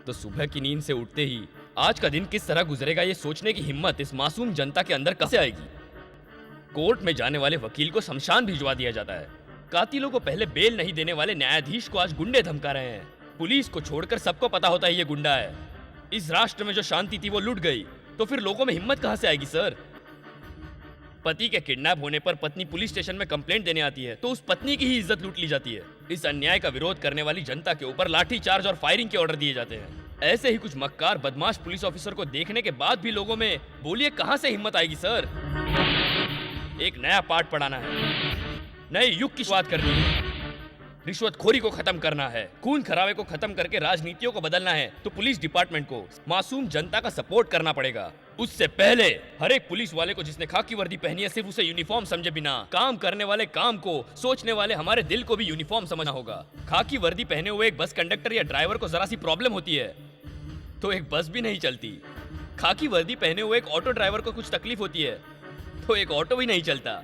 तो सुबह की नींद से उठते ही आज का दिन किस तरह गुजरेगा ये सोचने की हिम्मत इस मासूम जनता के अंदर कैसे आएगी? कोर्ट में जाने वाले वकील को शमशान भिजवा दिया जाता है। कातिलों को पहले बेल नहीं देने वाले न्यायाधीश को आज गुंडे धमका रहे हैं। पुलिस को छोड़कर सबको पता होता है ये गुंडा है। इस राष्ट्र में जो शांति थी वो लुट गई, तो फिर लोगों में हिम्मत कहां से आएगी सर? पति के किडनैप होने पर पत्नी पुलिस स्टेशन में कंप्लेंट देने आती है, तो उस पत्नी की ही इज्जत लूट ली जाती है। इस अन्याय का विरोध करने वाली जनता के ऊपर लाठी चार्ज और फायरिंग के ऑर्डर दिए जाते हैं। ऐसे ही कुछ मक्कार बदमाश पुलिस ऑफिसर को देखने के बाद भी लोगों में बोलिए कहां से हिम्मत आएगी सर? एक नया पाठ पढ़ाना है, नए युग की शुरुआत करनी है, रिश्वतखोरी को खत्म करना है, खून खराबे को खत्म करके राजनीतियों को बदलना है, तो पुलिस डिपार्टमेंट को मासूम जनता का सपोर्ट करना पड़ेगा। उससे पहले हर एक पुलिस वाले को जिसने खाकी वर्दी पहनी है, सिर्फ उसे यूनिफॉर्म समझे बिना काम करने वाले काम को, सोचने वाले हमारे दिल को भी यूनिफॉर्म समझना होगा। खाकी वर्दी पहने हुए एक बस कंडक्टर या ड्राइवर को जरा सी प्रॉब्लम होती है तो एक बस भी नहीं चलती। खाकी वर्दी पहने हुए एक ऑटो ड्राइवर को कुछ तकलीफ होती है तो एक ऑटो भी नहीं चलता,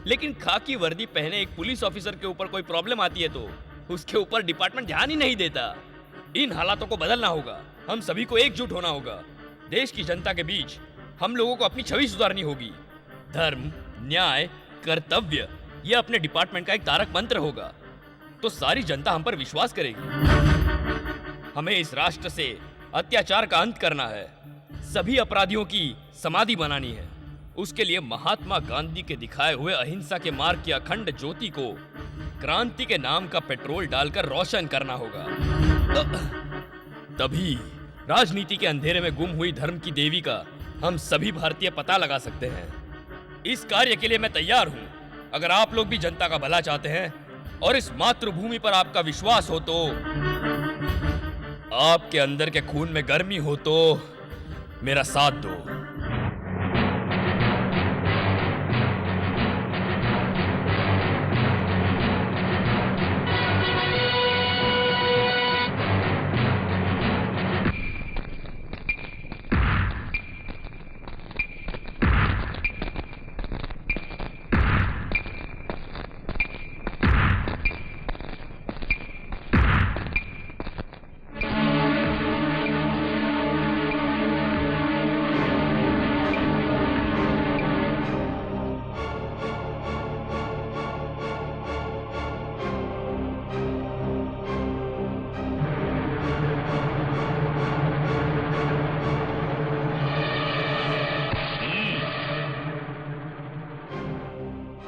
लेकिन खाकी वर्दी पहने एक पुलिस ऑफिसर के ऊपर कोई प्रॉब्लम आती है तो उसके ऊपर डिपार्टमेंट ध्यान ही नहीं देता। इन हालातों को बदलना होगा, हम सभी को एकजुट होना होगा। देश की जनता के बीच हम लोगों को अपनी छवि सुधारनी होगी। धर्म, न्याय, कर्तव्य ये अपने डिपार्टमेंट का एक तारक मंत्र होगा तो सारी जनता हम पर विश्वास करेगी। हमें इस राष्ट्र से अत्याचार का अंत करना है, सभी अपराधियों की समाधि बनानी है। उसके लिए महात्मा गांधी के दिखाए हुए अहिंसा के मार्ग की अखंड ज्योति को क्रांति के नाम का पेट्रोल डालकर रोशन करना होगा। तभी राजनीति के अंधेरे में गुम हुई धर्म की देवी का हम सभी भारतीय पता लगा सकते हैं। इस कार्य के लिए मैं तैयार हूं। अगर आप लोग भी जनता का भला चाहते हैं और इस मातृभूमि पर आपका विश्वास हो तो, आपके अंदर के खून में गर्मी हो तो मेरा साथ दो।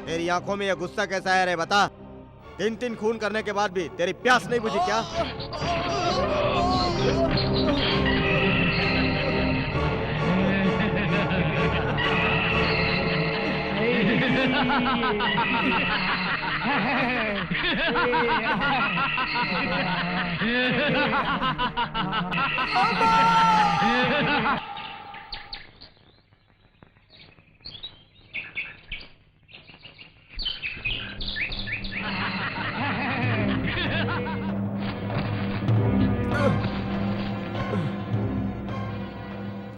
तेरी आंखों में ये गुस्सा कैसा है रे बता? 3 खून करने के बाद भी तेरी प्यास नहीं बुझी क्या?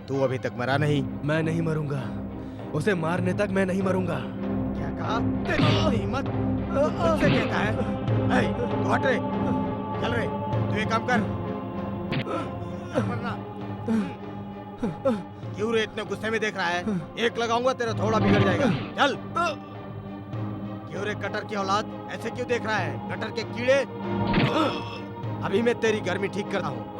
तू अभी तक मरा नहीं। मैं नहीं मरूंगा, उसे मारने तक मैं नहीं मरूंगा। क्या कहा? तेरी इतनी हिम्मत? तू मुझसे कहता है? ऐ, तू हट रे, चल रे, तू एक काम कर, मरना। क्यों रे इतने गुस्से में देख रहा है? एक लगाऊंगा तेरा थोड़ा बिगड़ जाएगा। चल। क्यों रे कटर की औलाद, ऐसे क्यों देख रहा है? कटर के कीड़े। अभी मैं तेरी गर्मी ठीक करता हूँ।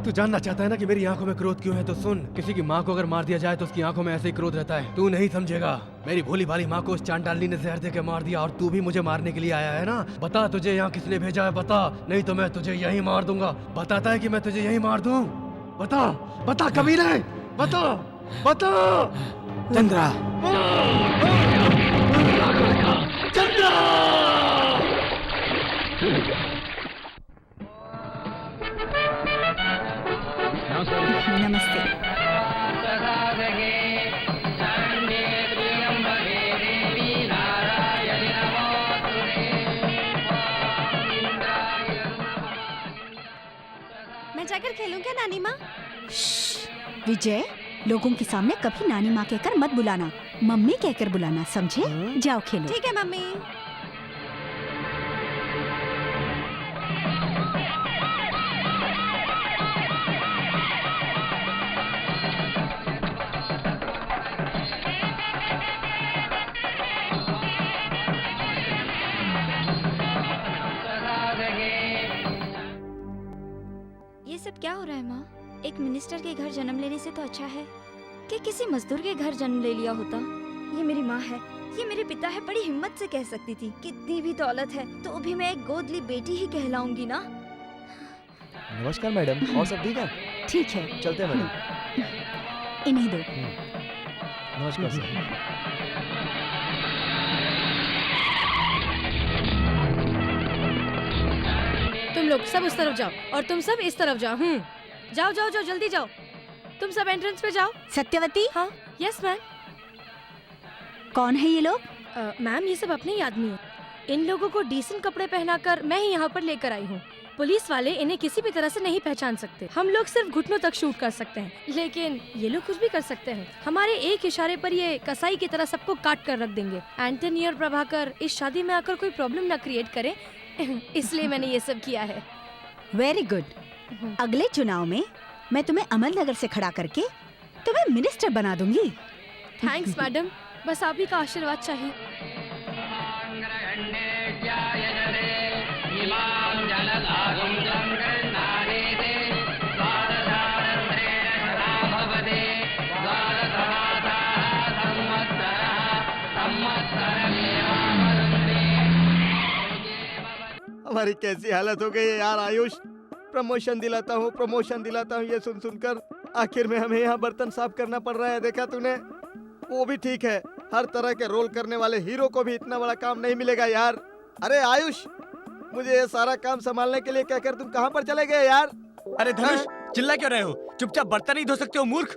तू जानना चाहता है ना कि मेरी आंखों में क्रोध क्यों है? तो सुन, किसी की माँ को अगर मार दिया जाए तो उसकी आंखों में ऐसे ही क्रोध रहता है। तू नहीं समझेगा। मेरी भोली भाली माँ को उस चांडाली ने जहर दे के मार दिया और तू भी मुझे मारने के लिए आया है ना? बता तुझे यहाँ किसने भेजा है? बता, नहीं तो मैं तुझे यहीं मार दूंगा। बताता है कि मैं तुझे यहीं मार दूं। बता, बता कमीने, बता। बता चंद्रा। चंद्रा। नमस्ते। मैं जाकर खेलूं क्या नानी माँ? विजय, लोगों के सामने कभी नानी माँ कहकर मत बुलाना, मम्मी कहकर बुलाना, समझे? जाओ खेलो। ठीक है मम्मी। ये सब क्या हो रहा है माँ? एक मिनिस्टर के घर जन्म लेने से तो अच्छा है कि किसी मजदूर के घर जन्म ले लिया होता। ये मेरी माँ है, ये मेरे पिता है, बड़ी हिम्मत से कह सकती थी कितनी भी दौलत है तो भी मैं एक गोद ली बेटी ही कहलाऊंगी ना। नमस्कार मैडम, और सब ठीक है? ठीक है, चलते हैं मैडम। इन्हीं दो। नमस्कार सर। तुम लोग सब उस तरफ जाओ और तुम सब इस तरफ जाओ। जाओ जाओ जाओ, जल्दी जाओ। तुम सब एंट्रेंस पे जाओ। सत्यवती। हाँ, यस मैम। कौन है ये लोग? मैम, ये सब अपने ही आदमी हैं। इन लोगों को डिसेंट कपड़े पहनाकर मैं ही यहाँ पर लेकर आई हूँ। पुलिस वाले इन्हें किसी भी तरह से नहीं पहचान सकते। हम लोग सिर्फ घुटनों तक शूट कर सकते हैं, लेकिन ये लोग कुछ भी कर सकते हैं। हमारे एक इशारे पर ये कसाई की तरह सबको काट कर रख देंगे। एंटनी और प्रभाकर इस शादी में आकर कोई प्रॉब्लम न क्रिएट करे, इसलिए मैंने ये सब किया है। Very good. अगले चुनाव में मैं तुम्हें अमरनगर से खड़ा करके तुम्हें मिनिस्टर बना दूंगी। थैंक्स मैडम, बस आप ही का आशीर्वाद चाहिए। हमारी कैसी हालत हो गई है यार आयुष। प्रमोशन दिलाता हूँ ये सुन सुनकर आखिर में हमें यहाँ बर्तन साफ करना पड़ रहा है। देखा तूने? वो भी ठीक है, हर तरह के रोल करने वाले हीरो को भी इतना बड़ा काम नहीं मिलेगा यार। अरे आयुष, मुझे ये सारा काम संभालने के लिए कहकर तुम कहाँ पर चले गए यार? अरे धनुष, चिल्ला क्यों रहे हो? चुपचाप बर्तन नहीं धो सकते हो मूर्ख।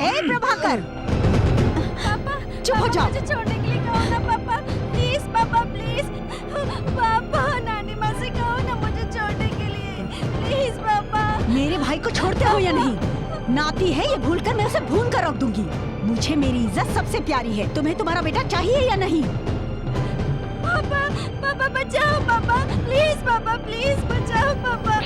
ए प्रभाकर, पापा चुप हो जाओ। मुझे छोड़ने के लिए कहो ना पापा, प्लीज पापा प्लीज। पापा नानी माँ से कहो ना मुझे छोड़ने के लिए, प्लीज पापा। मेरे भाई को छोड़ते हो या नहीं? नाती है ये, भूलकर मैं उसे भून कर रख दूंगी। मुझे मेरी इज्जत सबसे प्यारी है। तुम्हें तुम्हारा बेटा चाहिए या नहीं? पापा पापा बचाओ पापा, प्लीज पापा प्लीज बचाओ पापा।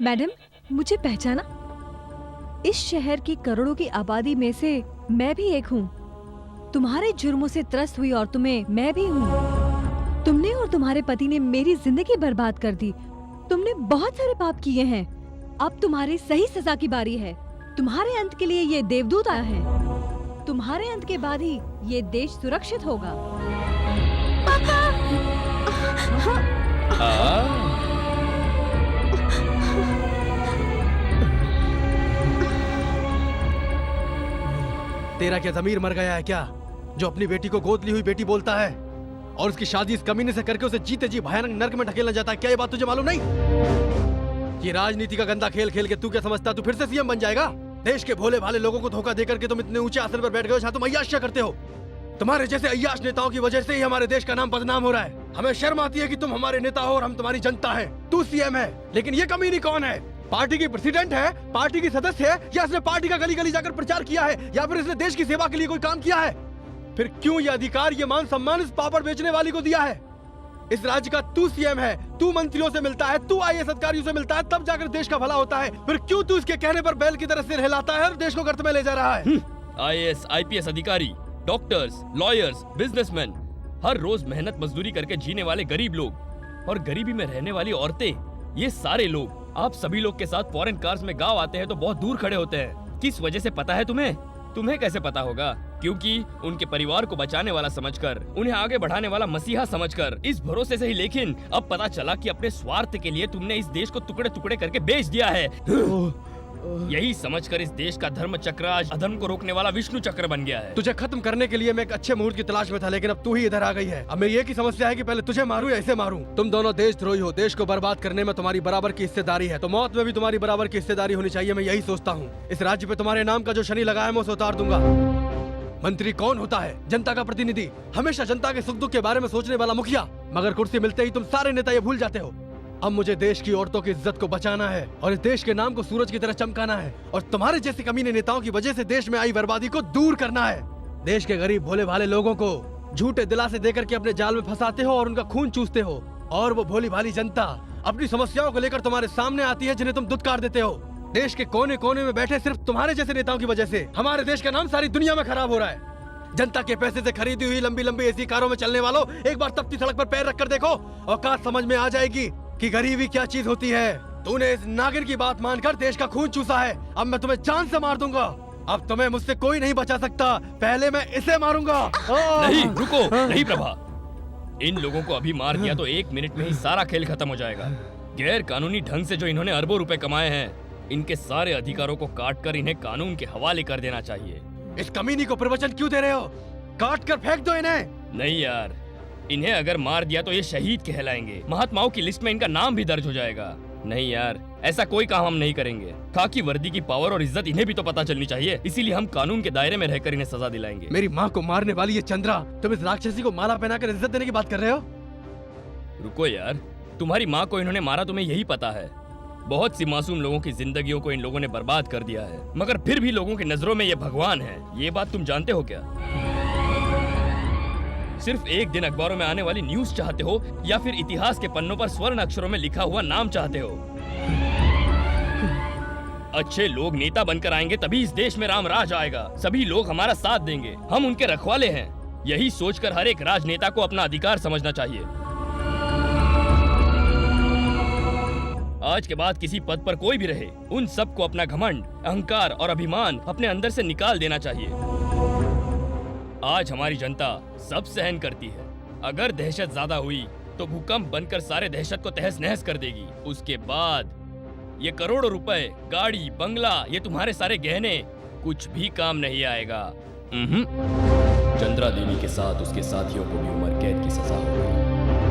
मैडम, मुझे पहचाना? इस शहर की करोड़ों की आबादी में से मैं भी एक हूँ। तुम्हारे जुर्मों से त्रस्त हुई औरतों में मैं भी हूँ। तुमने और तुम्हारे पति ने मेरी जिंदगी बर्बाद कर दी। तुमने बहुत सारे पाप किए हैं। अब तुम्हारी सही सजा की बारी है। तुम्हारे अंत के लिए ये देवदूत आया है। तुम्हारे अंत के बाद ही ये देश सुरक्षित होगा। तेरा क्या ज़मीर मर गया है क्या, जो अपनी बेटी को गोद ली हुई बेटी बोलता है और उसकी शादी इस कमीने से करके उसे जीते जी भयानक नर्क में ढकेलना चाहता है? क्या ये बात तुझे मालूम नहीं? ये राजनीति का गंदा खेल खेल के तू क्या समझता, तू फिर से सीएम बन जाएगा? देश के भोले भाले लोगों को धोखा देकर के तुम इतने ऊंचे आसन पर बैठ गए हो जहाँ तुम अय्याशियां करते हो। तुम्हारे जैसे अय्याश नेताओं की वजह से ही हमारे देश का नाम बदनाम हो रहा है। हमें शर्म आती है कि तुम हमारे नेता हो और हम तुम्हारी जनता है। तू सीएम है, लेकिन ये कमीनी कौन है? पार्टी की प्रेसिडेंट है, पार्टी की सदस्य है, या इसने पार्टी का गली गली जाकर प्रचार किया है, या फिर इसने देश की सेवा के लिए कोई काम किया है? फिर क्यों ये अधिकार, ये मान सम्मान इस पापड़ बेचने वाली को दिया है? इस राज्य का तू सीएम है, तू मंत्रियों से मिलता है, तू आईएएस अधिकारियों से मिलता है, तब जाकर देश का भला होता है। फिर क्यों तू इसके कहने पर बैल की तरह सिर हिलाता है और देश को गर्त में ले जा रहा है? आईएएस, आईपीएस अधिकारी, डॉक्टर्स, लॉयर्स, बिजनेसमैन, हर रोज मेहनत मजदूरी करके जीने वाले गरीब लोग और गरीबी में रहने वाली औरतें, ये सारे लोग आप सभी लोग के साथ फॉरेन कार्स में गांव आते हैं तो बहुत दूर खड़े होते हैं। किस वजह से पता है तुम्हें? तुम्हें कैसे पता होगा? क्योंकि उनके परिवार को बचाने वाला समझकर, उन्हें आगे बढ़ाने वाला मसीहा समझकर, इस भरोसे से ही। लेकिन अब पता चला कि अपने स्वार्थ के लिए तुमने इस देश को टुकड़े टुकड़े करके बेच दिया है। यही समझकर इस देश का धर्म चक्र आज अधर्म को रोकने वाला विष्णु चक्र बन गया है। तुझे खत्म करने के लिए मैं एक अच्छे मुहूर्त की तलाश में था, लेकिन अब तू ही इधर आ गई है। अब मेरी एक ही समस्या है कि पहले तुझे मारूं या इसे मारूं। तुम दोनों देशद्रोही हो, देश को बर्बाद करने में तुम्हारी बराबर की हिस्सेदारी है, तो मौत में भी तुम्हारी बराबर की हिस्सेदारी होनी चाहिए। मैं यही सोचता हूँ। इस राज्य पे तुम्हारे नाम का जो शनि लगा है मैं उसे उतार दूंगा। मंत्री कौन होता है? जनता का प्रतिनिधि, हमेशा जनता के सुख दुख के बारे में सोचने वाला मुखिया। मगर कुर्सी मिलते ही तुम सारे नेता ये भूल जाते हो। अब मुझे देश की औरतों की इज्जत को बचाना है और इस देश के नाम को सूरज की तरह चमकाना है, और तुम्हारे जैसे कमीने नेताओं की वजह से देश में आई बर्बादी को दूर करना है। देश के गरीब भोले भाले लोगों को झूठे दिलासे देकर के अपने जाल में फंसाते हो और उनका खून चूसते हो, और वो भोली भाली जनता अपनी समस्याओं को लेकर तुम्हारे सामने आती है जिन्हें तुम दुत्कार देते हो। देश के कोने कोने में बैठे सिर्फ तुम्हारे जैसे नेताओं की वजह से हमारे देश का नाम सारी दुनिया में खराब हो रहा है। जनता के पैसे से खरीदी हुई लंबी लंबी एसी कारों में चलने वालों, एक बार तपती सड़क पर पैर रखकर देखो, औकात समझ में आ जाएगी कि गरीबी क्या चीज होती है। तूने इस नागिन की बात मानकर देश का खून चूसा है। अब मैं तुम्हें जान से मार दूंगा। अब तुम्हें मुझसे कोई नहीं बचा सकता। पहले मैं इसे मारूंगा। नहीं, रुको, नहीं प्रभा। इन लोगों को अभी मार दिया तो 1 मिनट में ही सारा खेल खत्म हो जाएगा। गैर कानूनी ढंग से जो इन्होंने अरबों रुपए कमाए हैं, इनके सारे अधिकारों को काट कर इन्हें कानून के हवाले कर देना चाहिए। इस कमीनी को प्रवचन क्यों दे रहे हो? काट कर फेंक दो इन्हें। नहीं यार, इन्हें अगर मार दिया तो ये शहीद कहलाएंगे, महात्माओं की लिस्ट में इनका नाम भी दर्ज हो जाएगा। नहीं यार, ऐसा कोई काम हम नहीं करेंगे। खाकी वर्दी की पावर और इज्जत इन्हें भी तो पता चलनी चाहिए, इसीलिए हम कानून के दायरे में रहकर इन्हें सजा दिलाएंगे। मेरी माँ को मारने वाली ये चंद्रा, तुम इस राक्षसी को माला पहनाकर इज्जत देने की बात कर रहे हो? रुको यार, तुम्हारी माँ को इन्होंने मारा तुम्हें यही पता है। बहुत सी मासूम लोगों की जिंदगियों को इन लोगों ने बर्बाद कर दिया है, मगर फिर भी लोगों की नजरों में ये भगवान है। ये बात तुम जानते हो क्या? सिर्फ एक दिन अखबारों में आने वाली न्यूज चाहते हो या फिर इतिहास के पन्नों पर स्वर्ण अक्षरों में लिखा हुआ नाम चाहते हो? अच्छे लोग नेता बनकर आएंगे तभी इस देश में राम राज आएगा। सभी लोग हमारा साथ देंगे, हम उनके रखवाले हैं। यही सोचकर हर एक राजनेता को अपना अधिकार समझना चाहिए। आज के बाद किसी पद पर कोई भी रहे, उन सबको अपना घमंड, अहंकार और अभिमान अपने अंदर से निकाल देना चाहिए। आज हमारी जनता सब सहन करती है। अगर दहशत ज्यादा हुई तो भूकंप बनकर सारे दहशत को तहस नहस कर देगी। उसके बाद ये करोड़ों रुपए, गाड़ी, बंगला, ये तुम्हारे सारे गहने कुछ भी काम नहीं आएगा। चंद्रा देवी के साथ उसके साथियों को भी उम्र कैद की सजा हो गई।